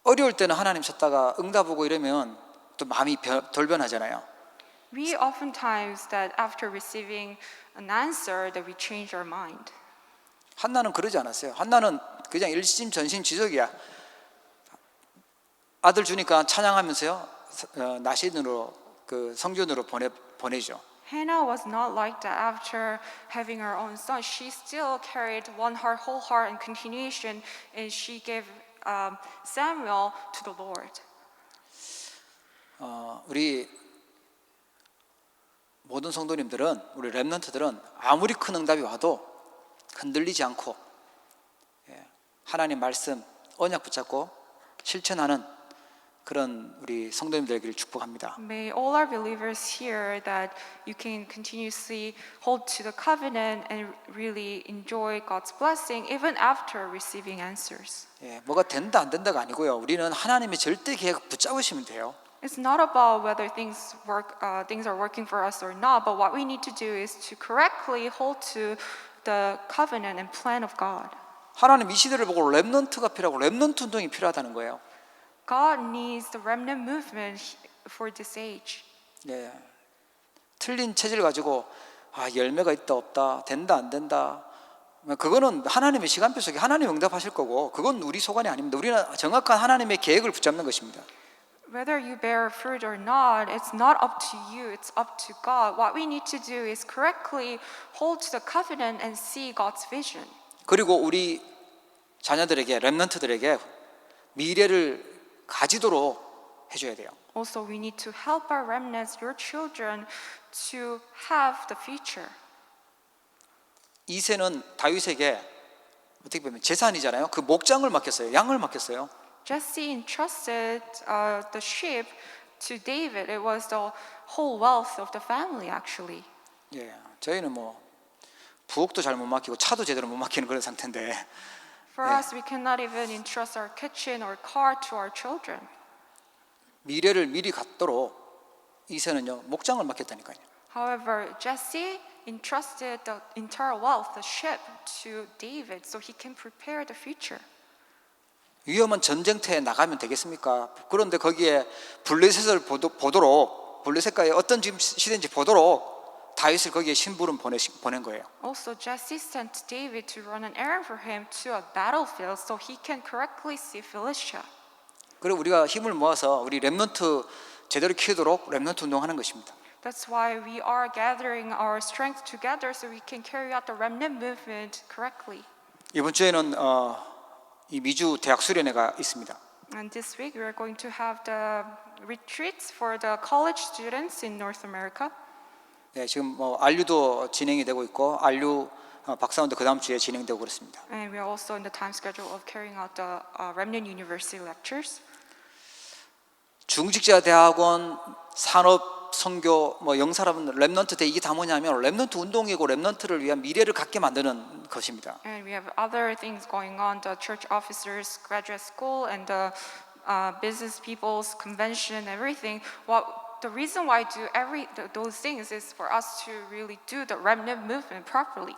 [SPEAKER 1] 어려울 때는 하나님 찾다가 응답 오고 이러면 또 마음이 돌변하잖아요.
[SPEAKER 2] We oftentimes that after receiving an answer that we change our mind.
[SPEAKER 1] 한나는 그러지 않았어요. 한나는 그냥 일심전심지적이야. 아들 주니까 찬양하면서요, 나신으로 그 성전으로 보내죠.
[SPEAKER 2] Hannah was not like that. After having her own son, she still carried one heart, whole heart, and continuation, and she gave Samuel to the Lord.
[SPEAKER 1] 우리 모든 성도님들은, 우리 렘넌트들은 아무리 큰 응답이 와도 흔들리지 않고 하나님 말씀 언약 붙잡고 실천하는 그런 우리 성도님들 되기를 축복합니다.
[SPEAKER 2] May all our believers hear that you can continuously hold to the covenant and really enjoy God's blessing even after receiving answers.
[SPEAKER 1] 뭐가 된다 안 된다가 아니고요. 우리는 하나님의 절대 계획 붙잡으시면 돼요.
[SPEAKER 2] It's not about whether things are working for us or not, but what we need to do is to correctly hold to the covenant and plan of God.
[SPEAKER 1] 하나님 이 시대를 보고 렘넌트가 필요하고 렘넌트 운동이 필요하다는 거예요.
[SPEAKER 2] God needs the remnant movement for this age.
[SPEAKER 1] 틀린 체질 가지고 열매가 있다 없다, 된다 안 된다, 그거는 하나님의 시간표 속에 하나님 응답하실 거고, 그건 우리 소관이 아닙니다. 우리는 정확한 하나님의 계획을 붙잡는 것입니다.
[SPEAKER 2] Whether you bear fruit or not, it's not up to you, it's up to God. What we need to do is correctly hold to the covenant and see God's vision.
[SPEAKER 1] 그리고 우리 자녀들에게, 렘넌트들에게 미래를 가지도록 해줘야 돼요.
[SPEAKER 2] Also, we need to help our remnants, your children, to have the future.
[SPEAKER 1] 이새는 다윗에게 어떻게 보면 재산이잖아요. 그 목장을 맡겼어요. 양을 맡겼어요.
[SPEAKER 2] Jesse entrusted the sheep to David. It was the whole wealth of the family, actually.
[SPEAKER 1] 저희는 뭐 부엌도 잘 못 맡기고 차도 제대로 못 맡기는 그런 상태인데.
[SPEAKER 2] For us, we cannot even entrust our kitchen or car to our children.
[SPEAKER 1] 미래를 미리 갖도록 이새는요, 목장을 맡겼다니까요.
[SPEAKER 2] However, Jesse entrusted the entire wealth, the sheep, to David so he can prepare the future.
[SPEAKER 1] 위험한 전쟁터에 나가면 되겠습니까? 그런데 거기에 블레셋을 보도록, 블레셋과의 어떤 지금 시대인지 보도록 다윗을 거기에 심부름 보낸 거예요.
[SPEAKER 2] Also, Jesse sent David to run an errand for him to a battlefield so he can correctly see Philistia.
[SPEAKER 1] 그리고 우리가 힘을 모아서 우리 렘넌트 제대로 키우도록 렘넌트 운동하는 것입니다.
[SPEAKER 2] That's why we are gathering our strength together so we can carry out the remnant movement correctly.
[SPEAKER 1] 이번 주에는 이 미주 대학 수련회가 있습니다.
[SPEAKER 2] And this week we are going to have the retreats for the college students in North America.
[SPEAKER 1] 지금 RU도 진행이 되고 있고 RU 박사원도 그 다음 주에 진행되고 그렇습니다.
[SPEAKER 2] And we are also in the time schedule of carrying out the Remnant University lectures.
[SPEAKER 1] 중직자 대학원, 산업, 선교, 영사라면 렘넌트 대 이게 다 뭐냐면 렘넌트 운동이고 렘넌트를 위한 미래를 갖게 만드는 것입니다.
[SPEAKER 2] And we have other things going on, the church officers graduate school and the business people's convention, everything. The reason why I do those things is for us to really do the remnant movement properly.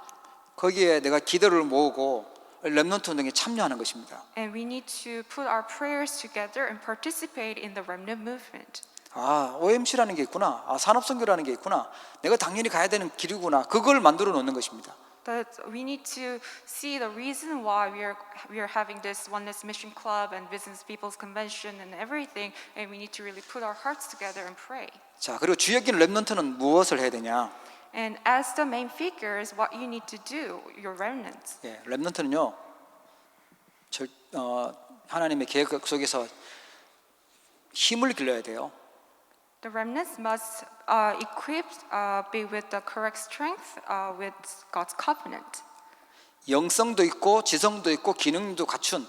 [SPEAKER 1] 거기에 내가 기도를 모으고 렘넌트 운동에 참여하는 것입니다.
[SPEAKER 2] And we need to put our prayers together and participate in the remnant movement.
[SPEAKER 1] OMC라는 게 있구나. 산업선교라는 게 있구나. 내가 당연히 가야 되는 길이구나. 그걸 만들어 놓는 것입니다.
[SPEAKER 2] That we need to see the reason why we are having this Oneness Mission Club and Business People's Convention and everything, and we need to really put our hearts together and pray.
[SPEAKER 1] 자, 그리고 주역인 렘넌트는 무엇을 해야 되냐?
[SPEAKER 2] And as the main figures, what you need to do, your remnants.
[SPEAKER 1] 예, 렘넌트는요, 하나님의 계획 속에서 힘을 길러야 돼요.
[SPEAKER 2] The remnants must be with the correct strength with God's covenant.
[SPEAKER 1] 영성도 있고 지성도 있고 기능도 갖춘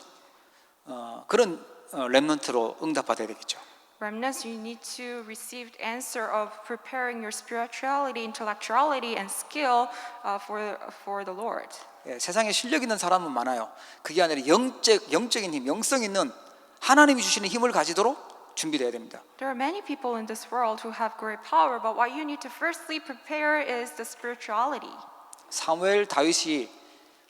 [SPEAKER 1] 그런 렘넌트로 응답받아야 되겠죠.
[SPEAKER 2] Remnants, you need to receive the answer of preparing your spirituality, intellectuality, and skill for the Lord.
[SPEAKER 1] 예, 세상에 실력 있는 사람은 많아요. 그게 아니라 영적인 힘, 영성 있는 하나님이 주시는 힘을 가지도록 준비되어야 됩니다.
[SPEAKER 2] There are many people in this world who have great power, but what you need to firstly prepare is the spirituality.
[SPEAKER 1] 사무엘, 다윗이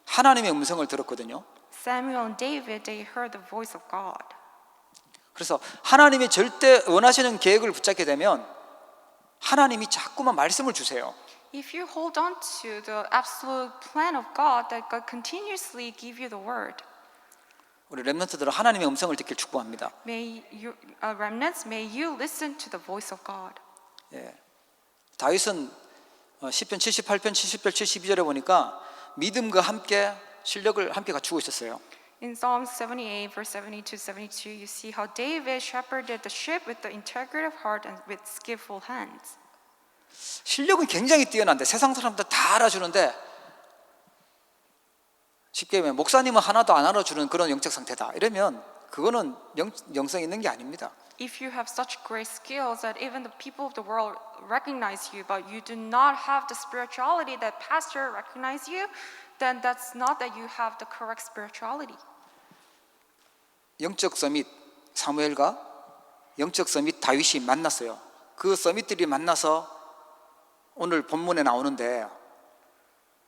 [SPEAKER 1] 하나님의 음성을 들었거든요.
[SPEAKER 2] Samuel and David, they heard the voice of God.
[SPEAKER 1] 그래서 하나님이 절대 원하시는 계획을 붙잡게 되면 하나님이 자꾸만 말씀을 주세요.
[SPEAKER 2] If you hold on to the absolute plan of God, that God continuously give you the word.
[SPEAKER 1] 우리 렘넌트들은 하나님의 음성을 듣길 축복합니다.
[SPEAKER 2] May you, remnants, may you listen to the voice of God.
[SPEAKER 1] 예. 다윗은 시편 78편 70절 72절에 보니까 믿음과 함께 실력을 함께 갖추고 있었어요.
[SPEAKER 2] In Psalm 78, verse 72, you see how David shepherded the sheep with the integrity of heart and with skillful hands.
[SPEAKER 1] 실력은 굉장히 뛰어난데 세상 사람들 다 알아주는데 쉽게 얘기하면 목사님은 하나도 안 알아주는 그런 영적 상태다 이러면 그거는 영성 있는 게 아닙니다.
[SPEAKER 2] If you have such great skills that even the people of the world recognize you, but you do not have the spirituality that pastor recognize you, then that's not that you have the correct spirituality.
[SPEAKER 1] 영적 서밋 사무엘과 영적 서밋 다윗이 만났어요. 그 서밋들이 만나서 오늘 본문에 나오는데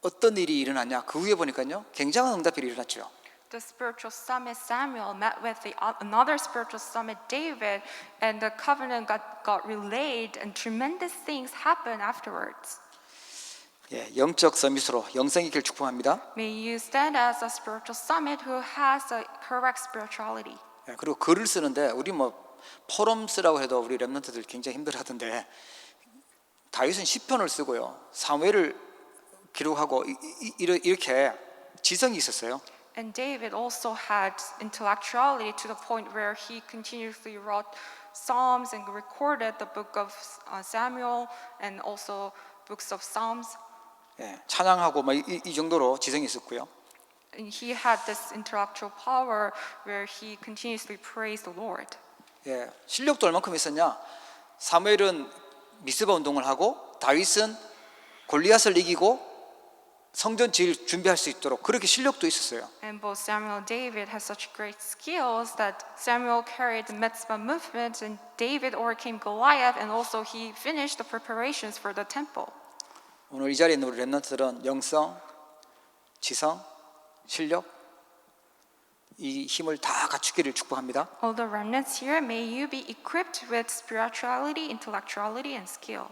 [SPEAKER 1] 어떤 일이 일어났냐? 그 후에 보니까요 굉장한 응답이 일어났죠.
[SPEAKER 2] The spiritual summit Samuel met with another spiritual summit David, and the covenant got relayed, and tremendous things happened afterwards.
[SPEAKER 1] 예, 영적 서밋으로 영성 있길 축복합니다.
[SPEAKER 2] May you stand as a spiritual summit who has a correct spirituality.
[SPEAKER 1] 예, 그리고 글을 쓰는데 우리 포럼 쓰라고 해도 우리 렘넌트들 굉장히 힘들어하던데 다윗은 시편을 쓰고요 사무엘을 기록하고 이렇게 지성이 있었어요.
[SPEAKER 2] And David also had intellectuality to the point where he continuously wrote psalms and recorded the book of Samuel and also books of Psalms.
[SPEAKER 1] 예, 찬양하고 이 정도로 지성이 있었고요.
[SPEAKER 2] And he had this intellectual power where he continuously praised the Lord.
[SPEAKER 1] 예, 실력도 얼만큼 있었냐? 사무엘은 미스바 운동을 하고 다윗은 골리앗을 이기고 성전 지을 준비할 수 있도록 그렇게 실력도 있었어요.
[SPEAKER 2] And both Samuel and David had such great skills that Samuel carried the Mitzvah movement and David overcame Goliath, and also he finished the preparations for the temple.
[SPEAKER 1] 오늘 이 자리에 있는 우리 렘넌트들은 영성, 지성, 실력 이 힘을 다 갖추기를 축복합니다.
[SPEAKER 2] All the remnants here, may you be equipped with spirituality, intellectuality, and skill.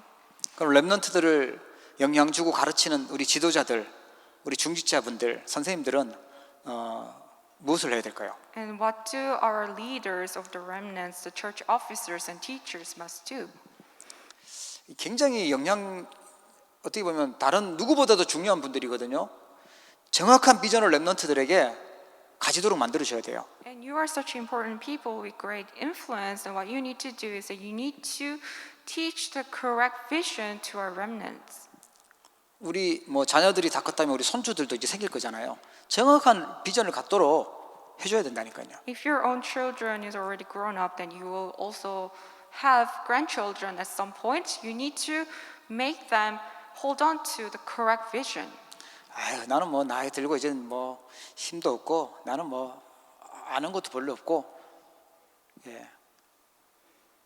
[SPEAKER 1] 그럼 렘넌트들을 영향 주고 가르치는 우리 지도자들, 우리 중직자분들, 선생님들은 무엇을 해야 될까요?
[SPEAKER 2] And what do our leaders of the remnants, the church officers and teachers must do?
[SPEAKER 1] 굉장히 어떻게 보면 다른 누구보다도 중요한 분들이거든요. 정확한 비전을 렘넌트들에게 가지도록 만들어 줘야 돼요.
[SPEAKER 2] And you are such important people with great influence, and what you need to do is that you need to teach the correct vision to our remnants.
[SPEAKER 1] 우리 자녀들이 다 컸다면 우리 손주들도 이제 생길 거잖아요. 정확한 비전을 갖도록 해줘야 된다니까요.
[SPEAKER 2] If your own children is already grown up, then you will also have grandchildren at some point. You need to make them hold on to the correct vision.
[SPEAKER 1] 아유, 나는 나이 들고 이제 힘도 없고 나는 아는 것도 별로 없고, 예.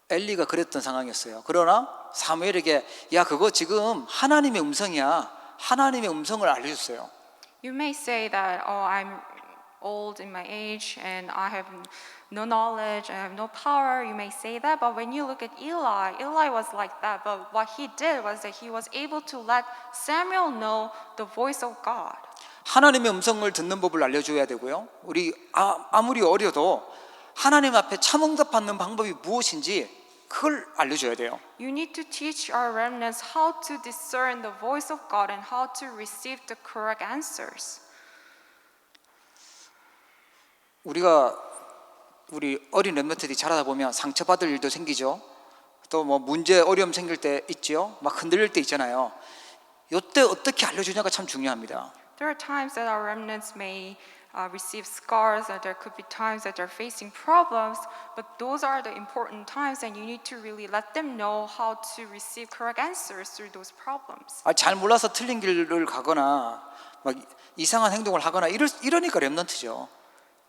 [SPEAKER 1] 엘리가 그랬던 상황이었어요. 그러나 사무엘에게 야 그거 지금 하나님의 음성이야. 하나님의 음성을 알려줬어요.
[SPEAKER 2] You may say that, oh, I'm old in my age and I have no knowledge, I have no power. You may say that, but when you look at Eli was like that. But what he did was that he was able to let Samuel know the voice of God.
[SPEAKER 1] 하나님의 음성을 듣는 법을 알려줘야 되고요. 우리 아무리 어려도 하나님 앞에 참응답 받는 방법이 무엇인지 그걸 알려줘야 돼요.
[SPEAKER 2] You need to teach our remnants how to discern the voice of God and how to receive the correct answers.
[SPEAKER 1] 우리 어린 렘넌트들이 자라다 보면 상처받을 일도 생기죠. 또 뭐 문제 어려움 생길 때 있죠. 막 흔들릴 때 있잖아요. 이때 어떻게 알려주냐가 참 중요합니다.
[SPEAKER 2] There are times that our remnants may receive scars, and there could be times that they're facing problems, but those are the important times, and you need to really let them know how to receive correct answers through those problems.
[SPEAKER 1] 잘 몰라서 틀린 길을 가거나 막 이상한 행동을 하거나 이러니까 렘넌트죠.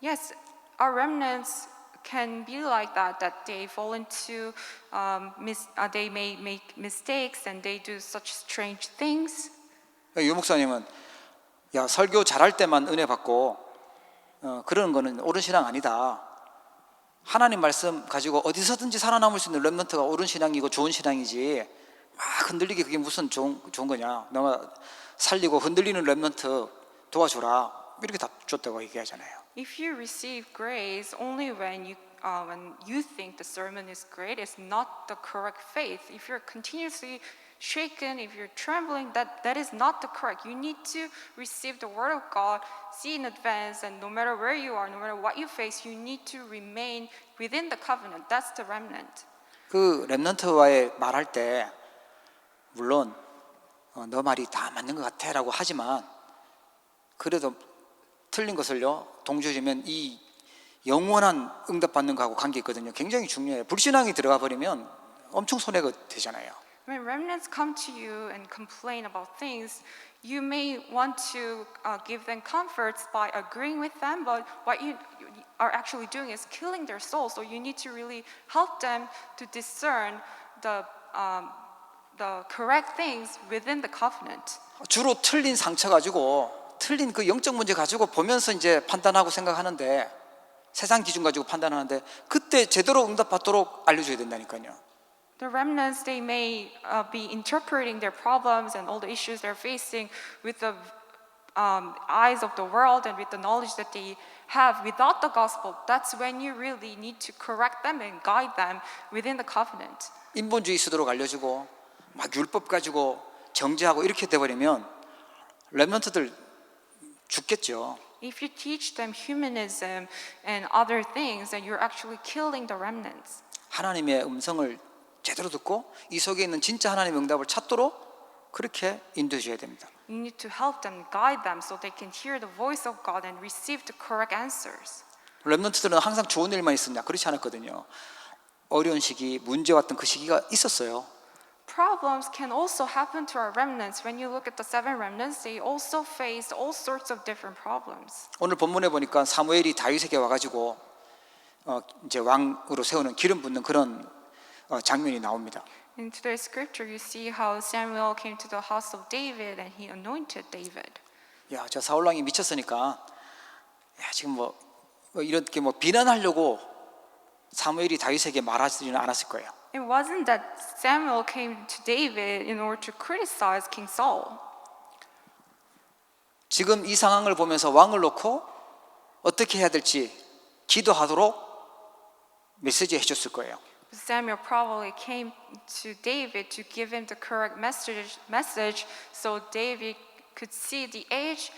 [SPEAKER 2] Yes, our remnants can be like that they fall into, they may make mistakes and they do such strange things.
[SPEAKER 1] 유 목사님은 야 설교 잘할 때만 은혜 받고 그런 거는 옳은 신앙 아니다. 하나님 말씀 가지고 어디서든지 살아남을 수 있는 렘넌트가 옳은 신앙이고 좋은 신앙이지 막 흔들리기 그게 무슨 좋은 거냐. 너가 살리고 흔들리는 렘넌트 도와줘라. 이렇게 답 줬다고 얘기하잖아요.
[SPEAKER 2] If you receive grace only when you think the sermon is great, it's not the correct faith. If you're continuously shaken, if you're trembling, that is not the correct. You need to receive the word of God, see in advance, and no matter where you are, no matter what you face, you need to remain within the covenant. That's the remnant.
[SPEAKER 1] 그 렘넌트와의 말할 때 물론 너 말이 다 맞는 것 같아라고 하지만 그래도 틀린 것을요 동조해주면 이 영원한 응답받는 거하고 관계 있거든요. 굉장히 중요해요. 불신앙이 들어가 버리면 엄청 손해가 되잖아요.
[SPEAKER 2] When remnants come to you and complain about things, you may want to give them comforts by agreeing with them, but what you are actually doing is killing their soul. So you need to really help them to discern the correct things within the covenant.
[SPEAKER 1] 주로 틀린 상처 가지고 틀린 그 영적 문제 가지고 보면서 이제 판단하고 생각하는데 세상 기준 가지고 판단하는데 그때 제대로 응답받도록 알려줘야 된다니까요.
[SPEAKER 2] The remnants, they may be interpreting their problems and all the issues they're facing with the eyes of the world and with the knowledge that they have without the gospel. That's when you really need to correct them and guide them within the covenant.
[SPEAKER 1] 인본주의 쓰도록 알려주고 막 율법 가지고 정죄하고 이렇게 돼버리면 렘넌트들 죽겠죠.
[SPEAKER 2] If you teach them humanism and other things, then you're actually killing the remnants.
[SPEAKER 1] 하나님의 음성을 제대로 듣고 이 속에 있는 진짜 하나님의 응답을 찾도록 그렇게 인도해 줘야 됩니다.
[SPEAKER 2] You need to help them, guide them, so they can hear the voice of God and receive the correct answers.
[SPEAKER 1] 렘넌트들은 항상 좋은 일만 있었냐? 그렇지 않았거든요. 어려운 시기, 문제 왔던 그 시기가 있었어요.
[SPEAKER 2] Problems can also happen to our remnants. When you look at the seven remnants, they also faced all sorts of different problems.
[SPEAKER 1] 오늘 본문에 보니까 사무엘이 다윗에게 와가지고 이제 왕으로 세우는 기름 붓는 그런 장면이 나옵니다.
[SPEAKER 2] In today's scripture, you see how Samuel came to the house of David and he anointed David.
[SPEAKER 1] 야, 저 사울 왕이 미쳤으니까 야, 지금 뭐 이렇게 뭐 비난하려고 사무엘이 다윗에게 말하지는 않았을 거예요.
[SPEAKER 2] It wasn't that Samuel came to David in order to criticize King Saul.
[SPEAKER 1] 지금 이 상황을 보면서 왕을 놓고 어떻게 해야 될지 기도하도록 메시지 해줬을 거예요.
[SPEAKER 2] Samuel probably came to David to give him the correct message so David could see the age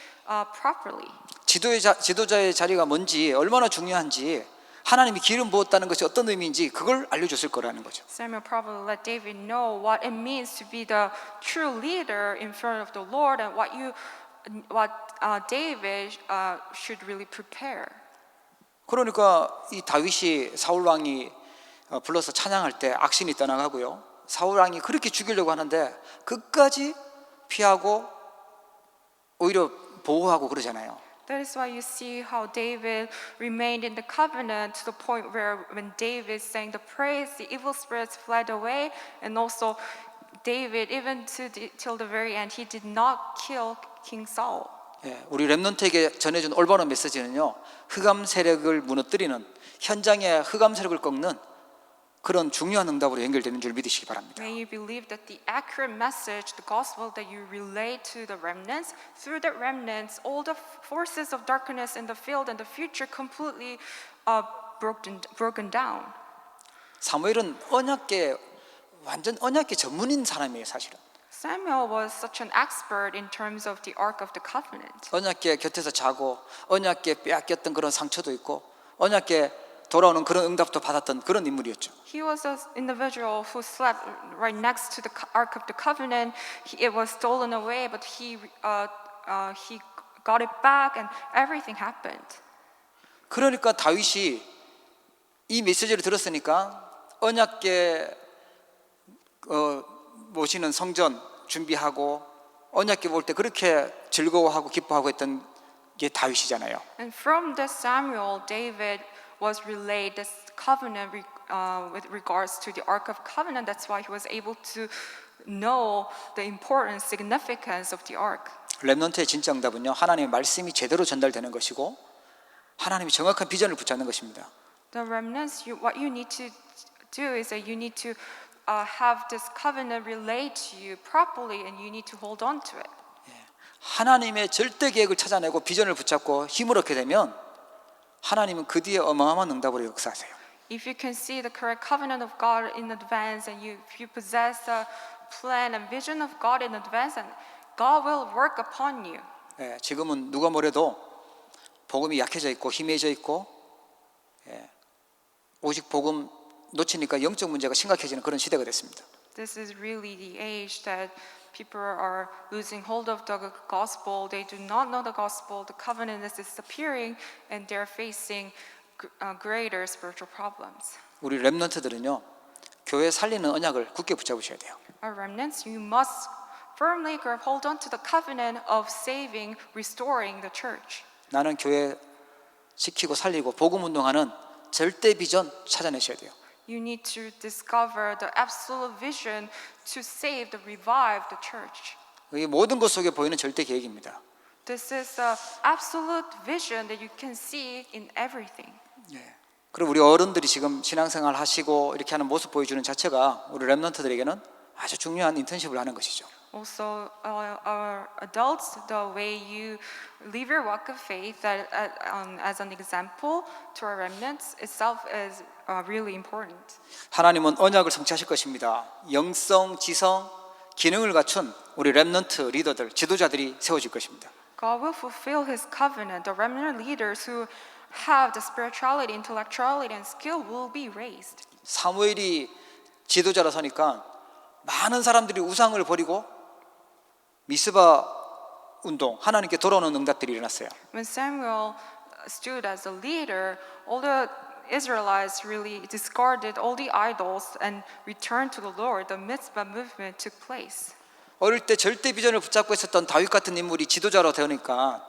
[SPEAKER 2] properly.
[SPEAKER 1] 지도자의 자리가 뭔지 얼마나 중요한지 하나님이 기름 부었다는 것이 어떤 의미인지 그걸 알려줬을 거라는 거죠.
[SPEAKER 2] Samuel probably let David know what it means to be the true leader in front of the Lord and what David should really prepare.
[SPEAKER 1] 그러니까 이 다윗이 사울 왕이 불러서 찬양할 때 악신이 떠나가고요. 사울 왕이 그렇게 죽이려고 하는데 끝까지 피하고 오히려 보호하고 그러잖아요.
[SPEAKER 2] That is why you see how David remained in the covenant to the point where when David sang the praise, the evil spirits fled away, and also David, even till the very end, he did not kill King Saul.
[SPEAKER 1] 예, 우리 렘넌트에게 전해준 올바른 메시지는요, 흑암 세력을 무너뜨리는 현장의 흑암 세력을 꺾는 그런 중요한 응답으로 연결되는 줄 믿으시기 바랍니다.
[SPEAKER 2] May you believe that the accurate message, the gospel that you relay to the remnants, through the remnants, all the forces of darkness in the field and the future completely broken down.
[SPEAKER 1] 사무엘은 언약계 완전 언약계 전문인 사람이에요, 사실은.
[SPEAKER 2] Samuel was such an expert in terms of the Ark of the Covenant.
[SPEAKER 1] 언약계 곁에서 자고 언약계 빼앗겼던 그런 상처도 있고 언약계 돌아오는 그런 응답도 받았던 그런 인물이었죠.
[SPEAKER 2] He was an individual who slept right next to the Ark of the Covenant. It was stolen away, but he got it back, and everything happened.
[SPEAKER 1] 그러니까 다윗이 이 메시지를 들었으니까 언약계 모시는 성전 준비하고 언약계 볼 때 그렇게 즐거워하고 기뻐하고 했던 게 다윗이잖아요.
[SPEAKER 2] And from this Samuel, David was relayed this covenant with regards to the Ark of Covenant. That's why he was able to know the importance, significance of the Ark.
[SPEAKER 1] 렘넌트의 진짜 응답은요, 하나님의 말씀이 제대로 전달되는 것이고 하나님이 정확한 비전을 붙잡는 것입니다.
[SPEAKER 2] The remnants, what you need to do is that you need to have this covenant relayed to you properly, and you need to hold on to it.
[SPEAKER 1] 하나님의 절대 계획을 찾아내고 비전을 붙잡고 힘을 얻게 되면 하나님은 그 뒤에 어마어마한 응답으로 역사하세요.
[SPEAKER 2] If you can see the correct covenant of God in advance, and if you possess the plan and vision of God in advance, and God will work upon you.
[SPEAKER 1] 지금은 누가 뭐래도 복음이 약해져 있고 희미해져 있고 오직 복음 놓치니까 영적 문제가 심각해지는 그런 시대가 됐습니다.
[SPEAKER 2] This is really the age that people are losing hold of the gospel. They do not know the gospel. The covenant is disappearing, and they're facing greater spiritual problems.
[SPEAKER 1] 우리 렘넌트들은요, 교회 살리는 언약을 굳게 붙잡으셔야 돼요.
[SPEAKER 2] Our remnants, you must firmly hold on to the covenant of saving, restoring the church.
[SPEAKER 1] 나는 교회 지키고 살리고 복음 운동하는 절대 비전 찾아내셔야 돼요.
[SPEAKER 2] You need to discover the absolute vision to save, to revive the church.
[SPEAKER 1] 이 모든 것 속에 보이는 절대 계획입니다.
[SPEAKER 2] This is the absolute vision that you can see in everything.
[SPEAKER 1] 그리고 우리 어른들이 지금 신앙생활 하시고 이렇게 하는 모습 보여주는 자체가 우리 렘넌트들에게는 아주 중요한 인턴십을 하는 것이죠.
[SPEAKER 2] Also, our adults, the way you live your walk of faith, that as an example to our remnants itself is really important.
[SPEAKER 1] 하나님은 언약을 성취하실 것입니다. 영성, 지성, 기능을 갖춘 우리 렘넌트 리더들, 지도자들이 세워질 것입니다.
[SPEAKER 2] God will fulfill His covenant. The remnant leaders who have the spirituality, intellectuality, and skill will be raised.
[SPEAKER 1] 사무엘이 지도자라 서니까 많은 사람들이 우상을 버리고 미스바 운동, 하나님께 돌아오는 응답들이 일어났어요.
[SPEAKER 2] When Samuel stood as a leader, all the Israelites really discarded all the idols and returned to the Lord. The mitzvah movement took place.
[SPEAKER 1] 어릴 때 절대 비전을 붙잡고 있었던 다윗 같은 인물이 지도자로 되니까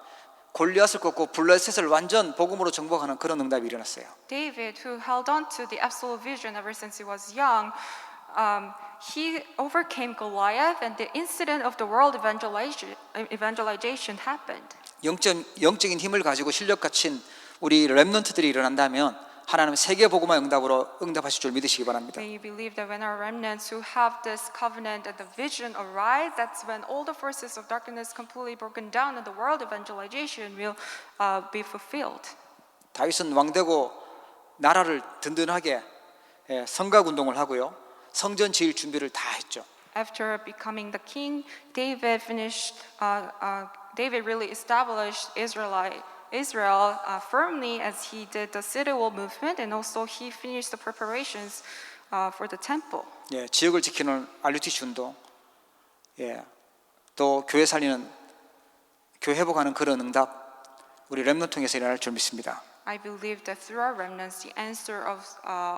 [SPEAKER 1] 골리앗을 꺾고 블레셋을 완전 복음으로 정복하는 그런 응답이 일어났어요.
[SPEAKER 2] David, who held on to the absolute vision ever since he was young, he overcame Goliath, and the incident of the world evangelization happened.
[SPEAKER 1] 영적인 힘을 가지고 실력 갖춘 우리 렘넌트들이 일어난다면 하나님은 세계 복음화 응답으로 응답하실 줄 믿으시기 바랍니다.
[SPEAKER 2] May you believe that when our remnants who have this covenant and the vision arise, that's when all the forces of darkness completely broken down, and the world evangelization will be fulfilled.
[SPEAKER 1] 다윗은 왕되고 나라를 든든하게 성각 운동을 하고요, 성전 지을 준비를 다 했죠.
[SPEAKER 2] After becoming the king, David really established Israel firmly as he did the city wall movement, and also he finished the preparations for the temple.
[SPEAKER 1] 지역을 지키는 RUTC 운동, 또 교회 살리는, 교회 회복하는 그런 응답, 우리 렘넌트 통해서 일어날 줄 믿습니다.
[SPEAKER 2] I believe that through our remnants, the answer of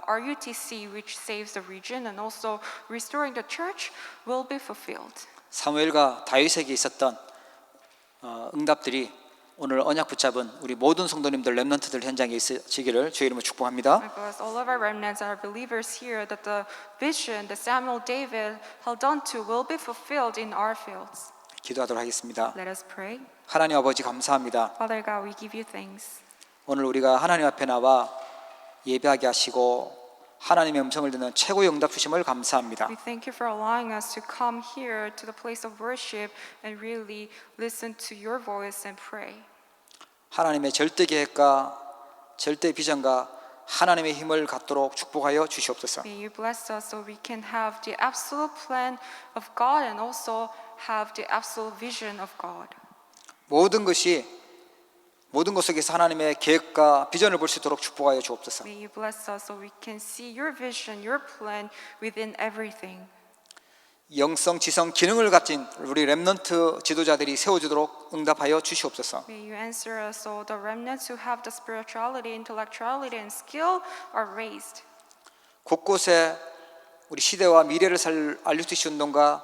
[SPEAKER 2] RUTC, which saves the region and also restoring the church, will be fulfilled.
[SPEAKER 1] 사무엘과 다윗에게 있었던 응답들이 오늘 언약 붙잡은 우리 모든 성도님들 렘넌트들 현장에 있으시기를 주의 이름으로 축복합니다.
[SPEAKER 2] I bless all of our remnants and our believers here that the vision that Samuel David held on to will be fulfilled in our fields.
[SPEAKER 1] 기도하도록 하겠습니다.
[SPEAKER 2] Let us pray.
[SPEAKER 1] 하나님 아버지 감사합니다.
[SPEAKER 2] Father God, we give you thanks.
[SPEAKER 1] 오늘 우리가 하나님 앞에 나와 예배하게 하시고 하나님의 음성을 듣는 최고의 응답 주심을 감사합니다.
[SPEAKER 2] We thank you for allowing us to come here to the place of worship and really listen to your voice and pray.
[SPEAKER 1] 하나님의 절대 계획과 절대 비전과 하나님의 힘을 갖도록 축복하여 주시옵소서.
[SPEAKER 2] May you bless us so we can have the absolute plan of God and also have the absolute vision of God.
[SPEAKER 1] 모든 것 속에서 하나님의 계획과 비전을 볼 수 있도록 축복하여 주옵소서.
[SPEAKER 2] May you bless us so we can see your vision, your plan within everything.
[SPEAKER 1] 영성, 지성, 기능을 가진 우리 렘넌트 지도자들이 세워지도록 응답하여 주시옵소서.
[SPEAKER 2] May you answer us so the remnants who have the spirituality, intellectuality, and skill are raised.
[SPEAKER 1] 곳곳에 우리 시대와 미래를 알리티시 운동과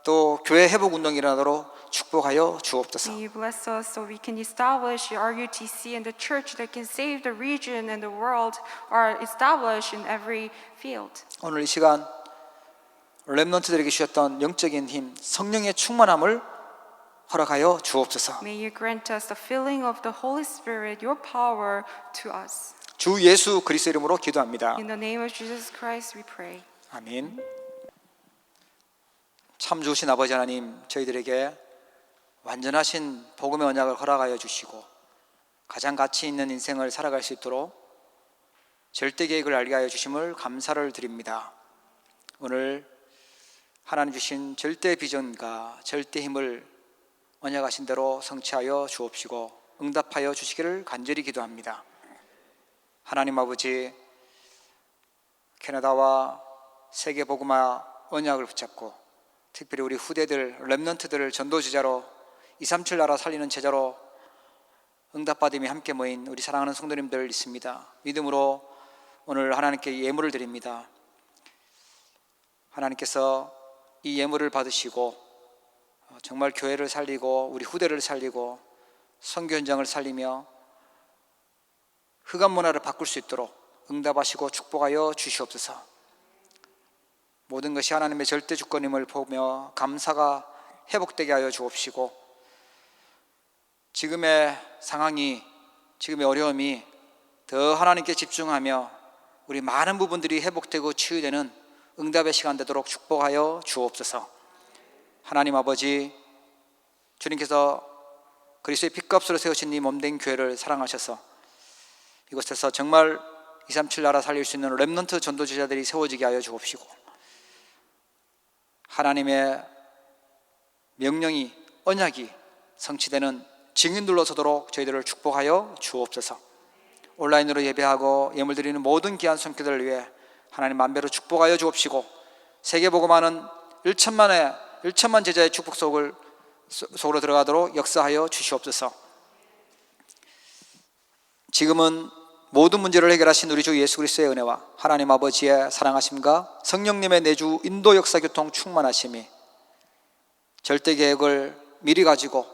[SPEAKER 1] 또 교회 회복 운동이 일어나도록 축복하여 주옵소서.
[SPEAKER 2] May you bless us so we can establish the RUTC and the church that can save the region and the world are established in every field.
[SPEAKER 1] 오늘 이 시간 렘넌트들에게 주셨던 영적인 힘, 성령의 충만함을 허락하여 주옵소서.
[SPEAKER 2] May you grant us the filling of the Holy Spirit, your power to us.
[SPEAKER 1] 주 예수 그리스도 이름으로 기도합니다.
[SPEAKER 2] In the name of Jesus Christ we pray.
[SPEAKER 1] 아멘. 참 좋으신 아버지 하나님, 저희들에게 완전하신 복음의 언약을 허락하여 주시고 가장 가치 있는 인생을 살아갈 수 있도록 절대 계획을 알게 하여 주심을 감사를 드립니다. 오늘 하나님 주신 절대 비전과 절대 힘을 언약하신 대로 성취하여 주옵시고 응답하여 주시기를 간절히 기도합니다. 하나님 아버지, 캐나다와 세계 복음화 언약을 붙잡고 특별히 우리 후대들, 렘넌트들을 전도제자로 237 나라 살리는 제자로 응답받음이 함께 모인 우리 사랑하는 성도님들 있습니다. 믿음으로 오늘 하나님께 예물을 드립니다. 하나님께서 이 예물을 받으시고 정말 교회를 살리고 우리 후대를 살리고 선교 현장을 살리며 흑암 문화를 바꿀 수 있도록 응답하시고 축복하여 주시옵소서. 모든 것이 하나님의 절대 주권임을 보며 감사가 회복되게 하여 주옵시고 지금의 상황이, 지금의 어려움이 더 하나님께 집중하며 우리 많은 부분들이 회복되고 치유되는 응답의 시간 되도록 축복하여 주옵소서. 하나님 아버지, 주님께서 그리스도의 핏값으로 세우신 이 몸된 교회를 사랑하셔서 이곳에서 정말 237 나라 살릴 수 있는 렘넌트 전도제자들이 세워지게 하여 주옵시고 하나님의 명령이, 언약이 성취되는 증인들로 서도록 저희들을 축복하여 주옵소서. 온라인으로 예배하고 예물 드리는 모든 귀한 손길들을 위해 하나님 만배로 축복하여 주옵시고 세계복음화는 1천만 제자의 축복 속으로 들어가도록 역사하여 주시옵소서. 지금은 모든 문제를 해결하신 우리 주 예수 그리스도의 은혜와 하나님 아버지의 사랑하심과 성령님의 내주 인도 역사 교통 충만하심이 절대 계획을 미리 가지고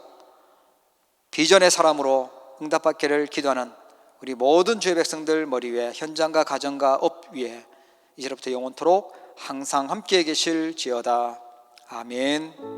[SPEAKER 1] 비전의 사람으로 응답받기를 기도하는 우리 모든 주의 백성들 머리 위에, 현장과 가정과 업 위에 이제로부터 영원토록 항상 함께 계실지어다. 아멘.